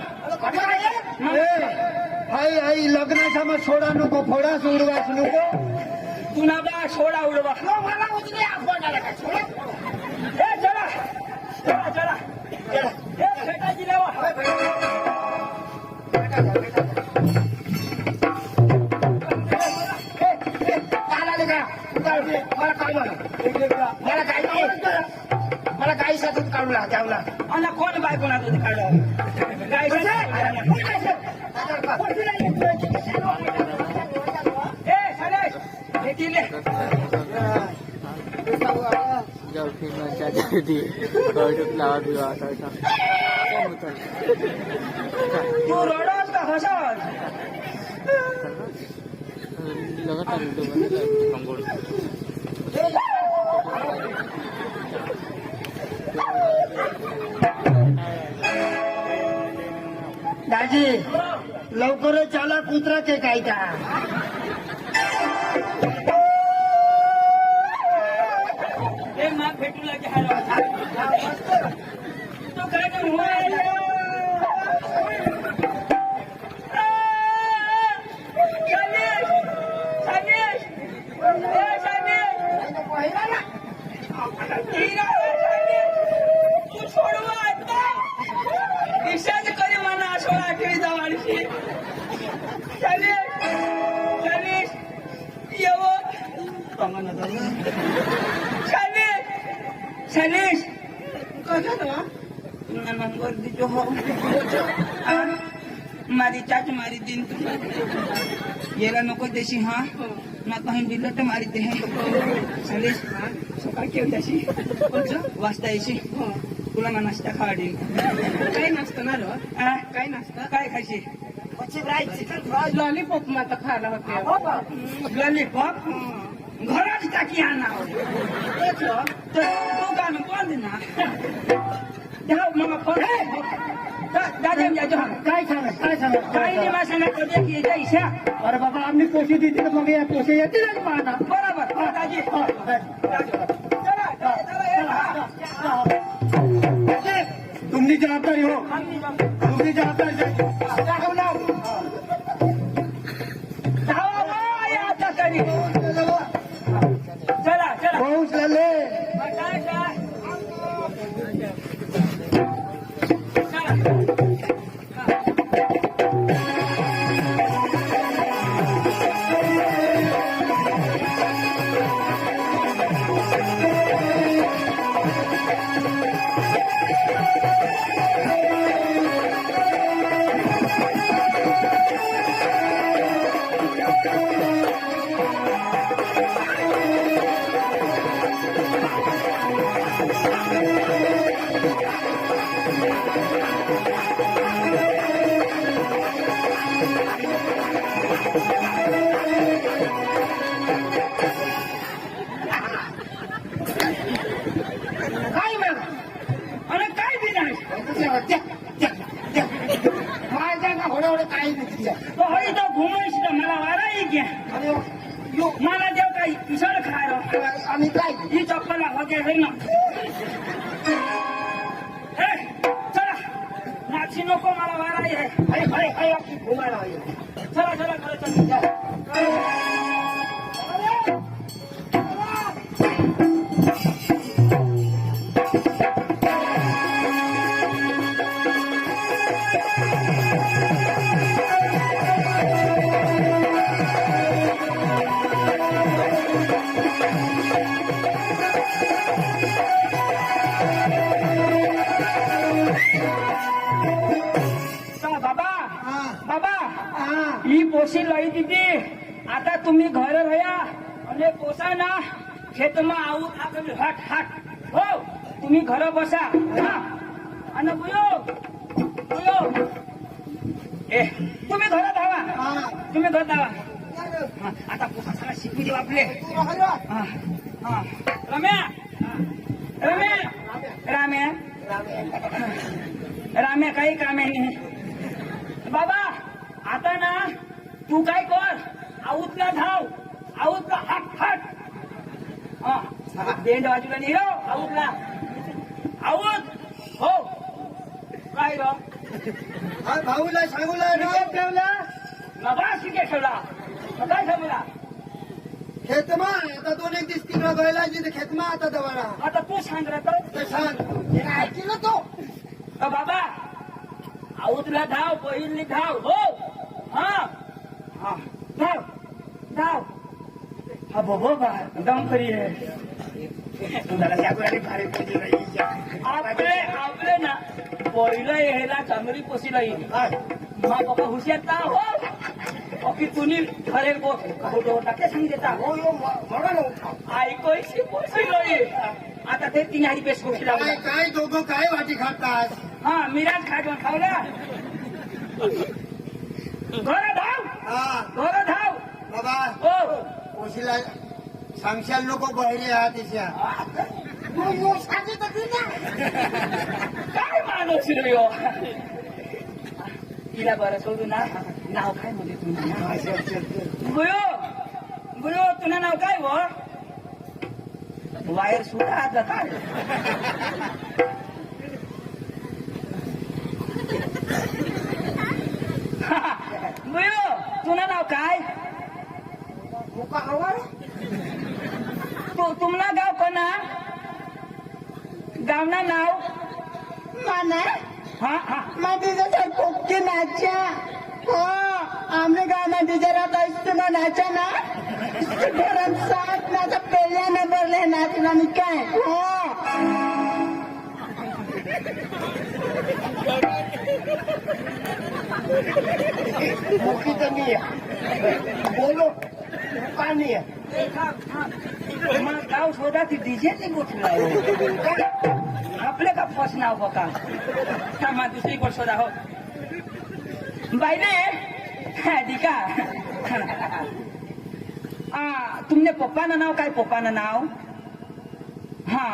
आई आई लग्नाचा मग सोडा नको फोडा सोडवाच नको तुला बा सोडा उडवा मला उचली आपण काय सोडा ए चला चला चला ए फेटाची लेवा आले का मला काय मला काही मला काही साधून काढू लाग त्यावला आणि कोण बायको ना तुझी काढलं काय ए सलेश भेटीले जब फिर मैं क्या चाहती लावा विवाह करता तू रडस का हसस लगातार मंगोल दाजी लवकरच चाला कुत्रा के काय का ए माग भेटू लागे हाय तो काय कर तू सोडवा आता विषय कधी मला आठवण आठवी जावाडीशी चालीस येव चालीस नंबर दीजो हो मारी चाच मारी दिन तू येला नको देशी हा ना कहीं बिलट मारी दे चालीस सकाळ केव त्याशी वाजता येशी तुला ना नाश्ता खाडी काय नाश्ता ना रो काय नाश्ता काय खायची लॉलीपॉप मग आता खायला होते लॉलीपॉप घरात टाकी आणा तू का कोण देणार मग फोन दादा काय सांगा काय सांगा काही नाही माझ्या कधी यायचा इशा अरे बाबा आम्ही पोशी देते तर मग या पोशी येते ना पाहता बरोबर हो दाजी चला तुमची जबाबदारी हो आम्ही तुमची जबाबदारी आता तरी चला चला पाऊस झाले काय चला काय मग अरे काय बी नाही माझ्या का होडे काही नाही तो होई तो घुमायच मला वारा घ्या मला देव काही पिसळ खायला आम्ही काय ही चप्पल वगैरे है ना ए चला नाची नको मला वारा आहे घुमायला चला चला चला बाबा बाबा ही पोशी लई दिदी आता तुम्ही घर रहा आणि पोसा ना खेतमा आऊ हट हट हो तुम्ही घर बसा आणि बुयो बुयो ए तुम्ही घरात धावा तुम्ही घर धावा आता पोसा सगळा शिकू देऊ आपले रम्या रम्या राम्या राम्या काही कामे नाही बाबा आता ना तू काय कर आऊत ना धाव आऊत ना हट हट बेंड बाजूला नाही रो आऊतला आऊत हो काय रो हा भाऊला सांगूला नाव ठेवला नबा शिके ठेवला काय ठेवला खेतमा आता 2-1 दिवस तिकडं गयला जिथे खेतमा आता दवारा आता तू सांग रे तर ते सांग ऐकलं तो बाबा आऊतला धाव पहिली धाव हो हा हा धाव धाव हा बाबा दम करी तुला त्याकडे भारी पोजी नाही आपले ना पहिलं यायला चांगली पोसीला येईल मा बाबा हुशार ना हो की तुम्ही ठरेल फोटो टाके सांग देता हो यो मग ऐकोयची पोसीला येईल आता ते 3 पेस गोष्टी काय लागल्या काय दोघं काय वाटी खातात हा मिराज खाटून खावला घर धाव हा घर धाव बाबा हो पोशीला सांगशाल लोक बहिरी आहात तिच्या काय माणूस रे हो तिला बरं सोडू ना नाव काय म्हणजे तुम्ही बुयो बुयो तुला नाव काय व वायर सुद्धा आता काय बुयो तुला नाव काय तुमना गाव कोणा गावना नाव माना हा हा माझी जर पोक्की नाचा हो आमने गाना डिजरात इस्तेमा नाचा ना घरात 7 नाचा पहिल्या नंबरले नाचला नि काय हो मोठी तर नाही बोलो का नाही मग गाव शोधा ती डीजेची गोष्ट आपले का फर्स्ट नाव हो का मग दुसरी गोष्ट शोधा हो बाईले दिका तुमने पप्पानं नाव काय पप्पानं नाव हा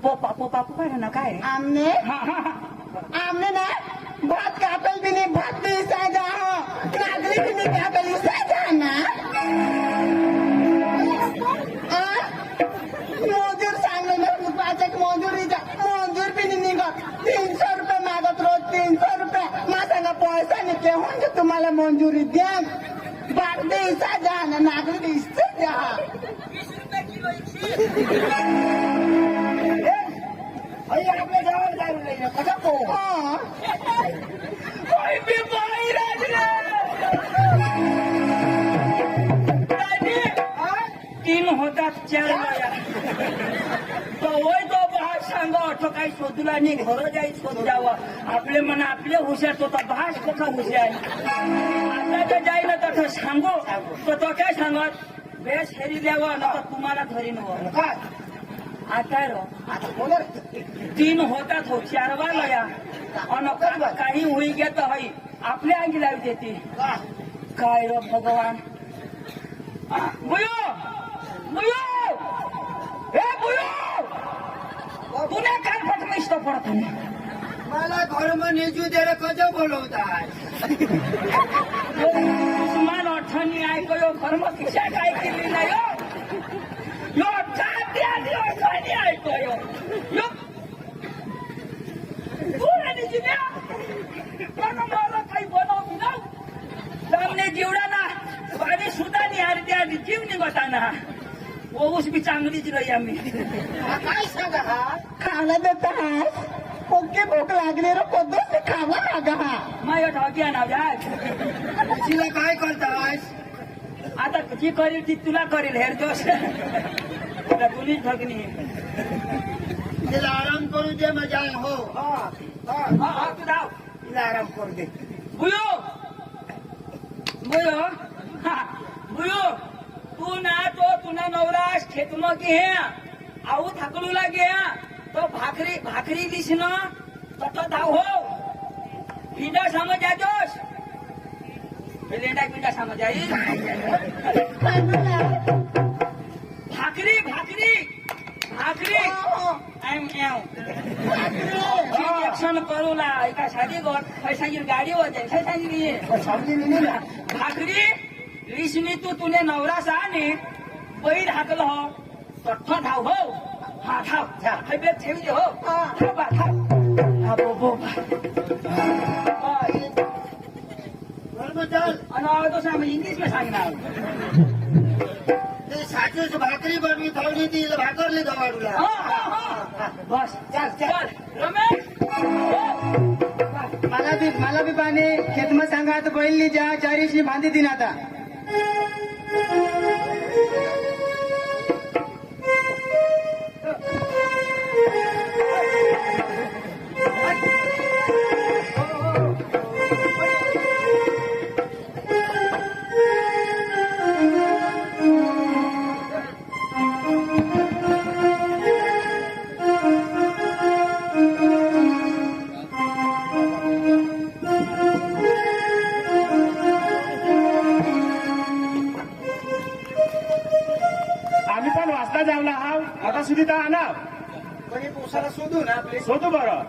पप्पानं नाव काय आमने हा हा हा आमने ना भात कापेल भी नहीं भात भी साजा हो नागरी भी नहीं कापेल साजा ना मजूर सांगले ना पाचक मजुरीचा मजूर भी नाही निघत 300 रुपये मागत रोज 300 रुपये मा सांगा पैसा नाही केव्हा तुम्हाला मंजुरी द्या भात भी साजा ना नागरी भी साजा आपल्या गावात जाऊ नाही कसा पोह तीन होतात 4 वेळा तो होय तो भाष सांग अठो काही शोधूला नाही घर जाई शोध जावं आपले म्हणा आपले हुशार तो भाष कसा हुशार आता तर जाईल तर सांगो तो काय सांगत बेस हेरी द्यावं ना तुम्हाला धरीन काय आता रो आता बोलर 3 होतात हो 4 वाया अन काही होई घेत हई आपल्या अंगी लावी देते काय रो भगवान बुयो बुयो हे बुयो तुला काय फटमिष्ट पडतो मला घरमा नेजू त्याला कसं बोलवतात उस्मान अठ्ठणी ऐकयो कर्म किशा काय केली नाही यो खाद्या दियो खाणी ऐकयो यो तुला निजिन्या पण मला काही बनवू ना सामने जीवडा ना पाणी सुद्धा नाही अर्ध्या जीव निघताना ओऊस बी चांगलीच रही आम्ही काय सांगा हा खाना देता है ओके भूक लागली रे कोदो से खावा लागा हा माझ्या ठाक्या ना जा तिला काय करतास आता जी करील ती तुला करील हेर जोश तुला तुलीच ठगणी तिला आराम करू दे मजा हो तू धाव तिला आराम करू दे बुयो बुयो बुयो तू ना तो तुना नवराश खेतम की हे आऊ थाकलू लागे तो भाकरी दिस ना तो धाव हो पिंडा समज जोश लेंडा पिंडा समज आई भाकरी इंजेक्शन करू ला एका शादी पैशाची गाडी होते समजी ना भाकरी लिसनी तू तुने नवरा सा ने बैल हाकल हो पठ्ठा धाव हो हा धाव हे बेग ठेवी दे हो हा. धाव बा धाव हा बो बो बरोबर चाल आणि तो सांग इंग्लिश में सांगणार ते साठीच भाकरी बनवी थोडी ती भाकरली दवाडूला बस चाल चाल रमेश मला बी पाणी खेतमा सांगा आता बैलनी जा चारीशी बांधी दिन आता आम्ही पण वाजता जावला हा आता सुद्धा आणा पण हे पोसाला शोधू ना आपले शोधू बरं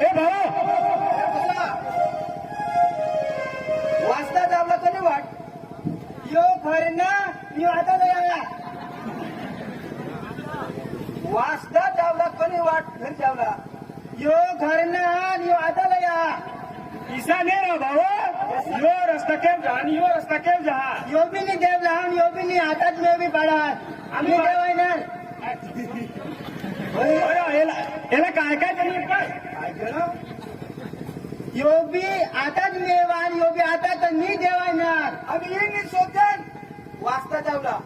ए भाऊ वाजता जावला कोणी वाट यो खरे ना यो आता नाही आया वाजता जावला कोणी वाट घर जावला यो घर ना यो आता नाही आया ईसा नाही रा भाऊ यो रस्ता केव जा आणि यो रस्ता केव जा यो बी नाही देव लहान यो बी नाही आताच मे बी पाडा आम्ही देवाय ना याला काय काय तरी काय काय केलं यो बी आताच मेवान यो बी आता तर मी देवाय ना आम्ही ये मी शोधन वाजता जावला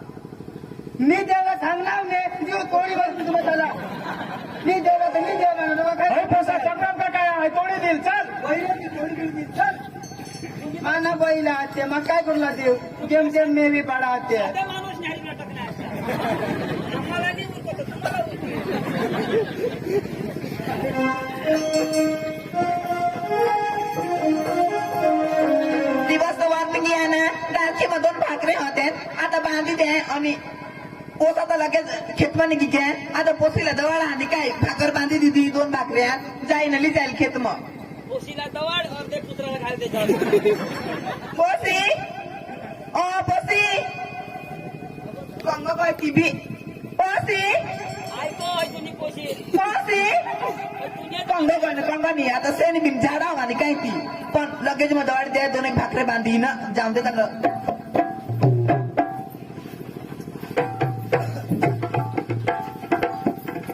मी देवाला सांगणार नाही यो थोडी वस्तू तुम्हाला झाला मी देवा तर मी देवा भाई पोसा चक्राम का काय आहे तोडे देईल चल माना बैला ते मग काय करूला देव तेम तेम मे बी पाडा ते माणूस नाही नाटक नाही आम्हाला नाही उरकत, तुम्हाला उरकत. दिवस वाटलं की आहे ना डाळखीમાં 2 भाकरी होते आता बांधी दे आणि पोस आता लगेच खेतमा निघी घ्या आता पोसीला दवाड आणि काय भाकर बांधी दिली 2 भाकऱ्या जाईन ली जाईल खेतमा पोशीला दवाड अर्धे कुत्राला घाल त्याच्यावर पोसी ओ पोसी कंग काय टीव्ही पोसी ऐको तुम्ही पोशी पोसी कंग नाही आता सेन बिन झाडा आणि काय ती पण लगेच मग दवाड द्या 2 भाकरे बांधी ना जाऊन दे त्याला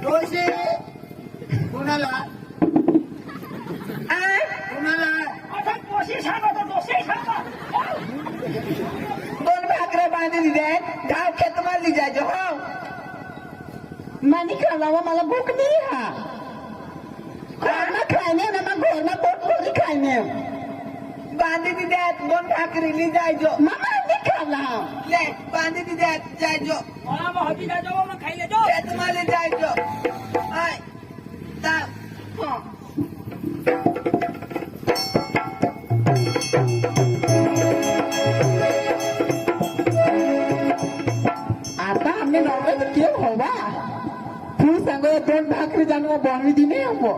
दोषी कुणाला कुणाला आता पोशी सांगा तो दोषी सांगा 2 भाकऱ्या बांधी दिल्या गाव खेत मारली जायचं हो मानी खालावा मला भूक नाही हा घरना खायने ना मग घरना पोट पोरी खायने बांधी दिल्यात 2 भाकरी ली जायचो मामा नाही खाला ले बांधी दिल्यात जायचो मला मग हबी जाओ मग खायला जाओ खेत मारली जायचो आय ता हो आता आम्ही नवऱ्यात केव हवा तू सांगो 2 भाकरी जाणव बनवी दिने हवो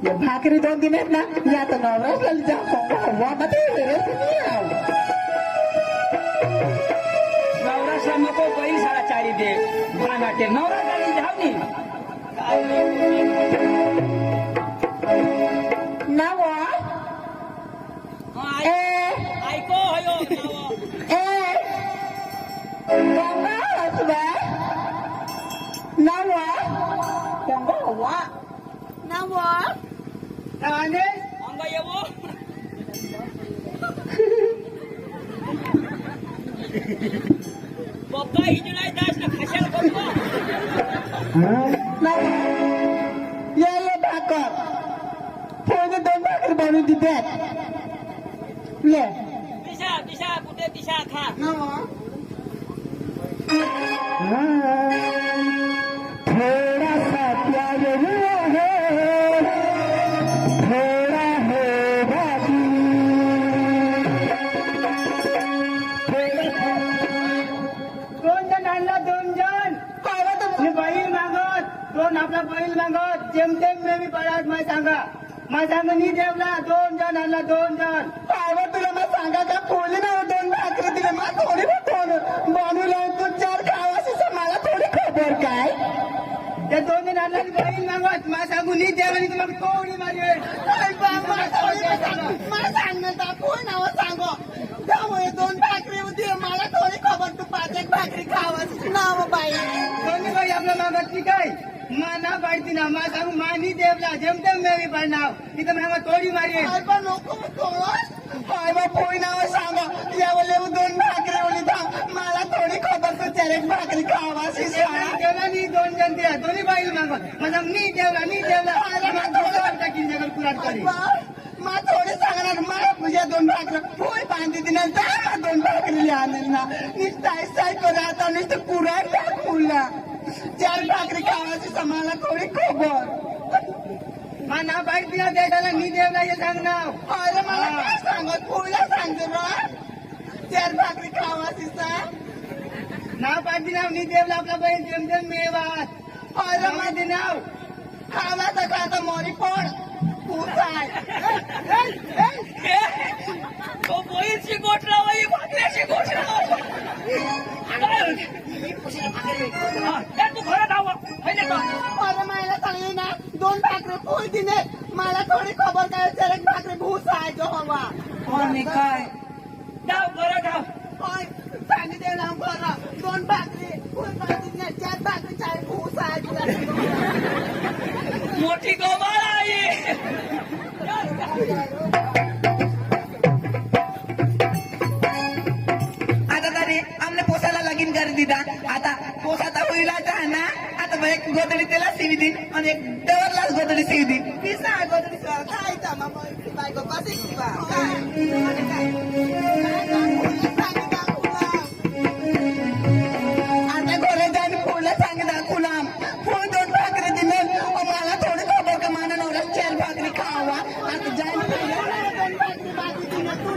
ये भाकरी 2 दिने ना या तर नवऱ्याला जा हवा ना ते नाही आव नवरा श्रमको बैल साडा चारी दे भानाटे नवरा गाडी धावनी नाव ए ऐको हयो ए गंगा हसबे नाव गंगा हवा नाव आणि अंग येवो बप्पा हिजनाय दास ना खशाल बप्पा नाव ये भाकर फोन 2 भाकर बनवून दिले ले दिशा दिशा कुठे दिशा खा थोड़ा सा प्यार है थोड़ा है बाकी 2 जण आणला 2 जण मी बैल मागत 2 आपला बैल मागत जेमतेम मे बी पडात माय सांगा नी देवला 2 जण आणला 2 जण तुला मग सांगा का खोली ना 2 भाकरी दिले मला थोडी बानूला तो 4 खावाशी मला थोडी खबर काय त्या 2 दिन आणला बहीण मागवत मा सांगू नी देवानी तुम्हाला कोणी मारले मला सांगण्याचा कोण नाव सांगो त्यामुळे 2 भाकरी होती मला थोडी खबर तू 5 भाकरी खावाची नाव बाई कोणी बाई आपल्या मागत ती काय मा ना पाडती ना मा सांगू मा नी देवला जेमतेम मेवी पाडनाव तिथं मला थोडी मारी पण नको काय बा कोणी नाव सांगा यावले 2 भाकरी होती मला थोडी खबर तू 4 भाकरी खावाची देवला नी 2 जण दिला दोन्ही बाईल मागवत माझा नी देवला टाकीन जगल कुराट करी मा थोडी सांगणार मला तुझ्या 2 भाकरी पोळी बांधली ती नंतर 2 भाकरी आणेल ना निस्ताय साय करा आता नुसतं कुराट टाकूला 4 भाकरी खावाची मला थोडी खबर मा ना पाडती ना देशाला नी देवला हे सांग नाव अरे मला काय सांगत पोळीला सांगतो ना 4 भाकरी खावाची नाव पाडती नाव नी देवला आपला बहीण जेमतेम मेवात अरे माझे नाव खावाचा का आता मोरी पड तू काय तो बैलची गोठ लावाई भाकऱ्याची गोठ लावाई तू घरात आवा पहिले का अरे मला सांगले ना 2 भाकरी पोळी दिले मला थोडी खबर काय 4 भाकरी भूस आहे जो हवा आणि काय जाव बरं जाव होय सांगितले ना बरं 2 भाकरी पोळी बांधली 4 भाकरी चाय भूस आहे तुला मोठी गोमाळ आई आता तरी आमने पोसाला लगीन कर दिला आता पोसाचा होईला ना आता एक गोदडी त्याला शिवी दिन आणि एक डवरलाच गोदडी शिवी दिन ती सांग गोदडी काय बायको कशी शिवा आता घरे जाऊन फुलं सांगितलं खुलाम फुल 2 भाकरी दिले मला थोडी खबर का माना नवरा 4 भाकरी खावा आता जाऊन तू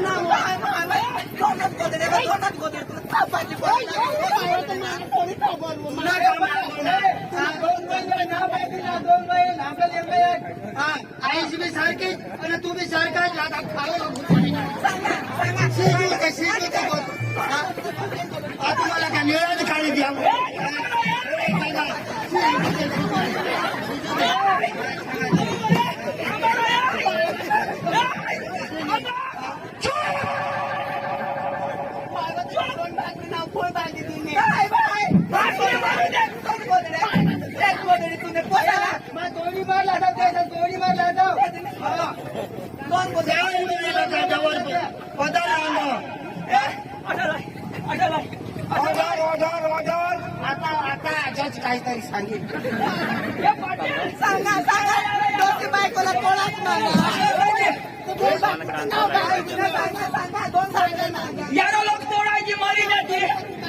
ना आईशी बी सारखी आणि तू बी सारखा तुम्हाला काय निळाची खाली द्या दोन्ही मारला जाऊ दोन्ही मारला जाऊ आता आजच काहीतरी सांगेल सांगा दोस्ती बायकोला कोणाच यारो लोक तोडायची मारी जाते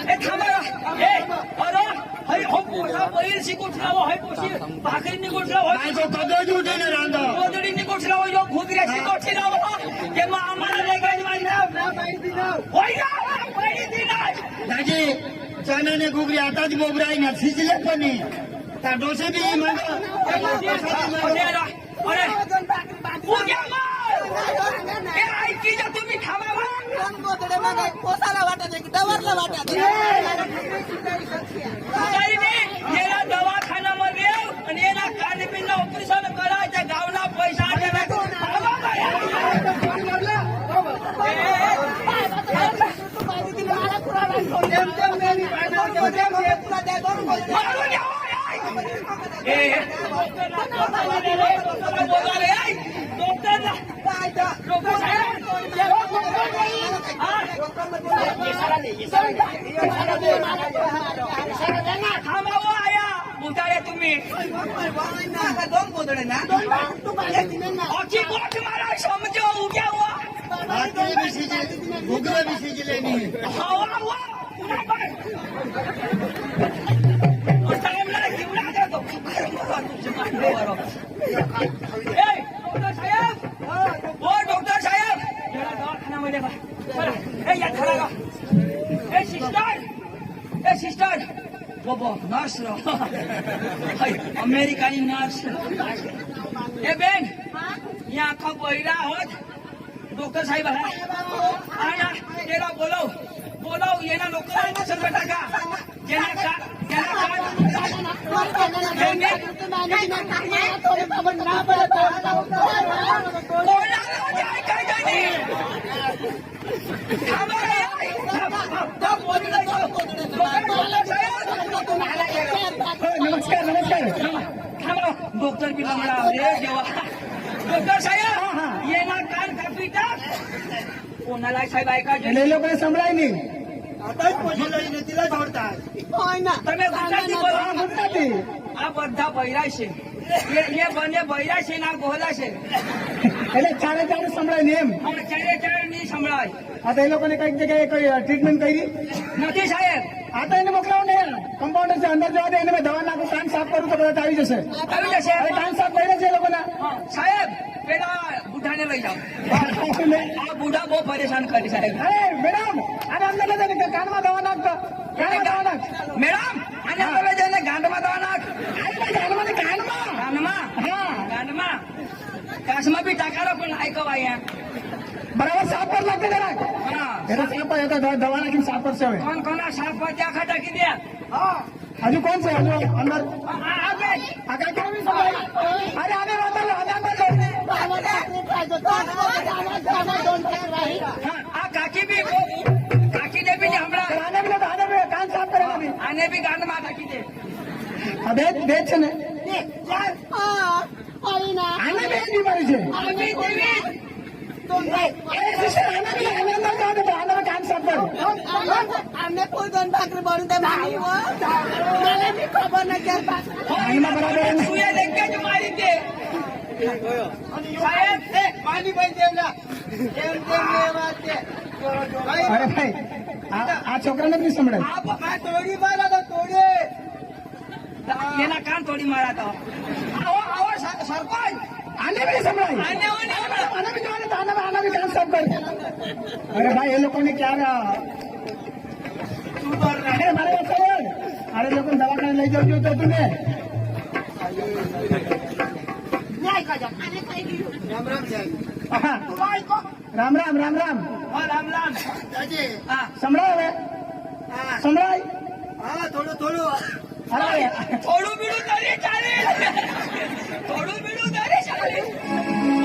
हे थांबा हे अरे हई हो पोसा बैल शिकोठलाव हई पोशी भाकरीनी गोठलाव हई कदोज उठे ना रांदा गोदडीनी गोठलाव यो घुगऱ्या शिकोठलाव ते मग आम्हाला नाही काय मारणार ना पाहिजे ना होय ना पहिली दिनाच दाजी चण्याने घुगरी आताच बोबराई ना शिजले पण त्या डोसे बी अरे उद्या हे ऐकी जा तुम्ही थांबा पोसाला वाटत डवरला वाटत याला दवाखान्यामध्ये आणि याला कानपिंड ऑपरेशन करायचं गावना पैसा उतारे तुम्ही दोन गोदडे ना अची गोठ मारा समजो उग्या घुगरे बी शिजले नाही हवा हुआ टाइम नाही घेऊन देतो डॉक्टर साहेब दवाखान्यामध्ये हे या खरा हे सिस्टर बाबा नर्स अमेरिकानी नर्स हे बेन या आखा पहिला आहोत डॉक्टर साहेब त्याला बोलव बोलाव येणार लोक संग टाका ज्यांना नमस्कार नमस्कार डॉक्टर बी लंगडा रे देवा डॉक्टर साहेब येणार कान कापिटा कोणाला साहेब ऐका એ લોકોને સંભળાય નહીં तिला जोडतात તમે ગુજરાતી બોલો ગુજરાતી આ બધા બૈરા છે એ બંને બૈરા છે ના ગોહલા છે એટલે ચારે ચારે સંભળાય ને એમ અમે ચારે ચારે નહીં સંભળાય આ તો એ લોકોને કઈક જગ્યાએ કોઈ ટ્રીટમેન્ટ કરી નથી સાહેબ આ તો એને મોકલાવો ને કમ્પાઉન્ડર છે અંદર જવા દે એને મેં દવા નાખું કાન સાફ કરું તો કદાચ આવી જશે આવી જશે હવે કાન સાફ કર્યા છે એ લોકોના સાહેબ પેલા બુઢાને લઈ જાઓ આ બુઢા બહુ પરેશાન કરી સાહેબ અરે મેડમ આને અંદર લઈ જઈને કાનમાં દવા નાખતો કાનમાં દવા નાખ મેડમ આને અંદર લઈ જઈને ગાંઠમાં દવા નાખ કાનમાં ને કાનમાં કાનમાં હા ગાંઠમાં કાશમાં બી ટાકારો પણ આયકો અહીંયા બરાબર સાફ પર લાગते जरा હા એનો સાફ પર દવા નાખીને સાફ કરશે હવે કોણ કોના સાફ પર ત્યાં ખાતા કીધે હજુ કોણ છે હજુ અંદર આ આગળ કેમ સંભળાય અરે આને અંદર લો આને અંદર લો આ કાકી બી કાકીને બી હમણાં આને બી લો, આને બી કાન સાફ કરે આને બી. આને બી ગાંઠમાં ટાકી દે આ બે છે ને આને બે બીમારી છે એ સિસ્ટર આને બી આને અંદર જવા દે આને બી કાન સાફ કર આમને કોઈ દોન ભાકરી બળું તે મારી મને બી ખબર નથી આમાં બરાબર એને સુએ લેકે જ મારી દે સાહેબ પાણી ભાઈ દેવલા એમ વાત છે અરે ભાઈ આ છોકરાને બી સંભળાય આ તોડી મારા તો તોડી એના કાન તોડી મારા તો આવો આવો સરપંચ આને બી સંભળાય આને ઓને આને બી જોવા દે તો આને બી કાન સાફ કર અરે ભાઈ એ લોકોને ક્યારે અરે મારે વાત સાંભળ. અરે લોકોને દવાખાને લઈ જાવ તો તું ને હા. રામ રામ રામ રામ રામ રામ હા સંભળાય હવે સંભળાય હા થોડું થોડું અરે થોડું બીડું તરી ચાલે થોડું બીડું તરી ચાલે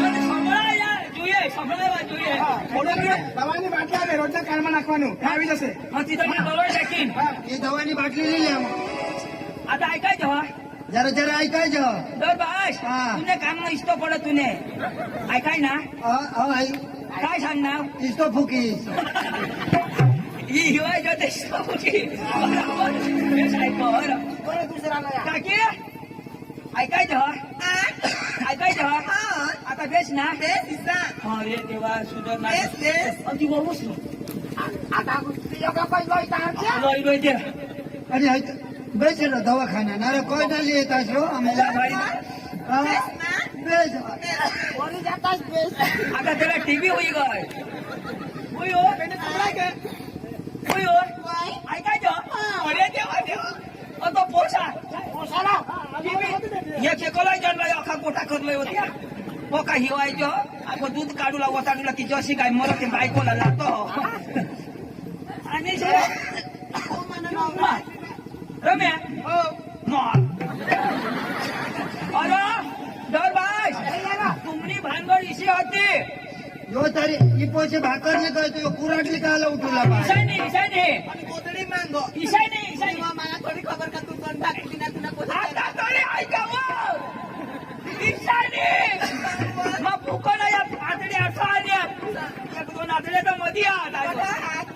અને સંભળાય જોઈએ સંભળાવા જોઈએ થોડું બીડું દવાની બાટલા આવે રોજના કાનમાં નાખવાનું આવી જશે હતી તમે બરોબર શકી એ દવાની બાટલી લઈ લે આ તો આઈ કઈ જવા જરા જરા આઈ કઈ જાઓ દર બાસ હા. તુને કામનો ઈસ્તો પડે તુને આઈ કઈ ના આઈ काय सांगणार इस्तो फुकी ही हिवाय जाते बरोबर हेच ऐक बरं काकी ऐकायचं ऐकायचं आता बेस ना अरे देवा सुधारणार अगदी बरोबर लोई लोई दे अरे बेचलो दवाखाना ना रे कोई ना लिहित असो आम्हाला बेच आता त्याला टीव्ही होई गय होई हो होई हो ऐकायचं अरे देवा देवा तो पोसा पोसाला एक एकोला जनला अखा पोटा करलोय होत्या हो का हिवायचं आपण दूध काढूला ओताडूला की जशी काय मला ते बायकोला लागतो आणि रम्या अरे डर बाय तुमनी भानगड इशी होती यो तारी ई पोचे भाकर ने कहतो यो कुराटली काला उठूला बा ईशानी कोतडी मांगो ईशानी मला थोडी खबर का तू कोण टाकली ना तुला आता तरी ऐकावं ईशानी मग फुकट या आतडी असा आल्या एक दोन आतड्या तर मध्ये आत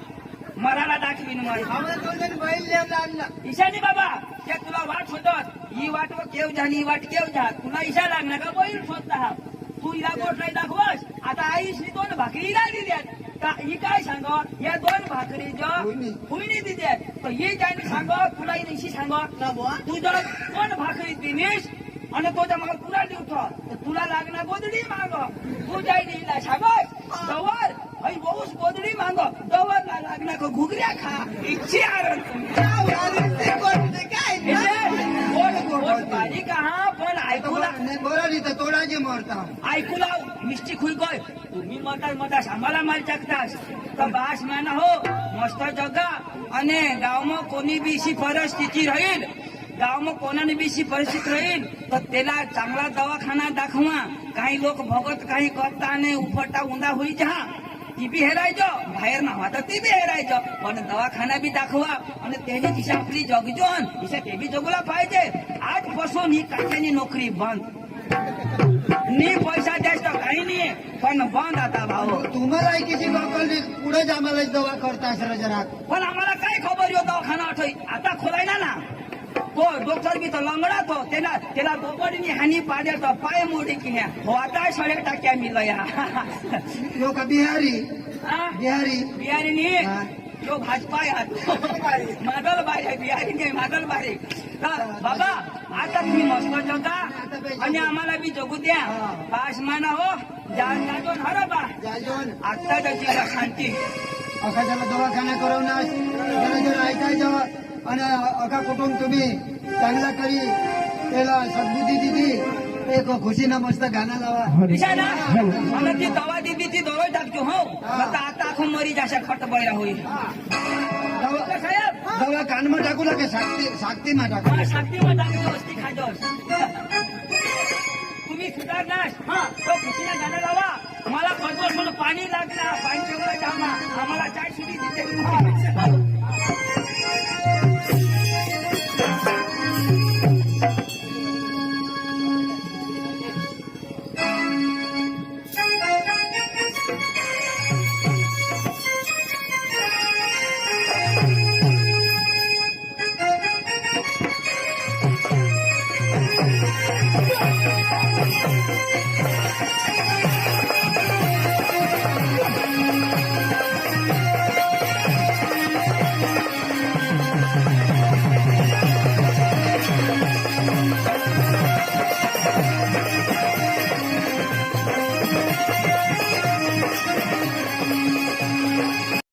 मराला दाखवीन मग आम्हाला दोन बैल लेवला आणला ईशानी बाबा ते तुला वाट शोधत ही वाट केव झाली ही वाट केव झा तुला ईशा लागणार का बैल शोधता हा तू हिला गोठ नाही दाखवस आता आईशी दोन भाकरी हिला दिल्यात का ही काय सांग या दोन भाकरी हुईनी दिल्यात तर ही त्याने सांग तुला ही निशी सांग तू जर दोन भाकरी दिलीस आणि तो जर मला तुला देवतो तर तुला लागणार गोदडी माग तू जाई हिला सांगस जवळ आई बहुस गोदडी माग जवळ लागणार का घुगऱ्या खा इच्छे आरण बारी कहा पण ऐकूला बोला नाही तर तोडाजी मारता ऐकूला मिस्टी खुई गय तुम्ही मतास आम्हाला माल टाकतास तर बास माना हो मस्त जगा आणि गावમાં कोणी बी अशी परिस्थिती राहील गावમાં कोणाने बी अशी परिस्थिती राहील तर त्याला चांगला दवाखाना दाखवा काही लोक भगत काही करता आणि उपटा उंदा होई जा ती बी हेरायचो बाहेर नावा तर ती बी हेरायचो पण दवाखाना बी दाखवा आणि त्याने तिथे आपली जगजोन तिथे ते बी जगला पाहिजे आजपासून ही काट्याची नोकरी बंद नी पैसा जास्त काही नाही पण बंद आता भाऊ तुम्हाला किती लोकांनी पुढेच आम्हाला दवा करता जरा पण आम्हाला काय खबर यो दवाखाना आठवई आता खोलायला ना तो डॉक्टर बी तो लंगडा तो त्याला दोपडीनी हानी पाडे तो पाय मोडी की हो आता 1.5% मिळया यो का बिहारी बिहारी नी जो भाजपा आहे मादल बारी आहे बिहारी नाही मादल बारी बाबा आता तुम्ही मस्त जगा आणि आम्हाला बी जगू द्या पाच माना हो जाजोन हरा बा आता त्याची शांती अखाद्याला दवाखाना करवणार जरा जरा ऐकायचं आणि अखा कुटुंब तुम्ही चांगला करी त्याला सद्बुद्धी दिली एक खुशीनं मस्त गाणं लावा दिशा ना मला ती दवा दिली ती दररोज टाकतो हो आता आखो मरी जाशा खट बैरा होईल साहेब दवा कानमा टाकू लागे साखती मा टाकू मला शक्तीमध्ये टाकतो वस्ती खाजो तुम्ही सुधारणार तो खुशीला गाणं लावा मला खर्च पाणी लागला पाणी ठेवलं जामा आम्हाला चाय शिडी दिली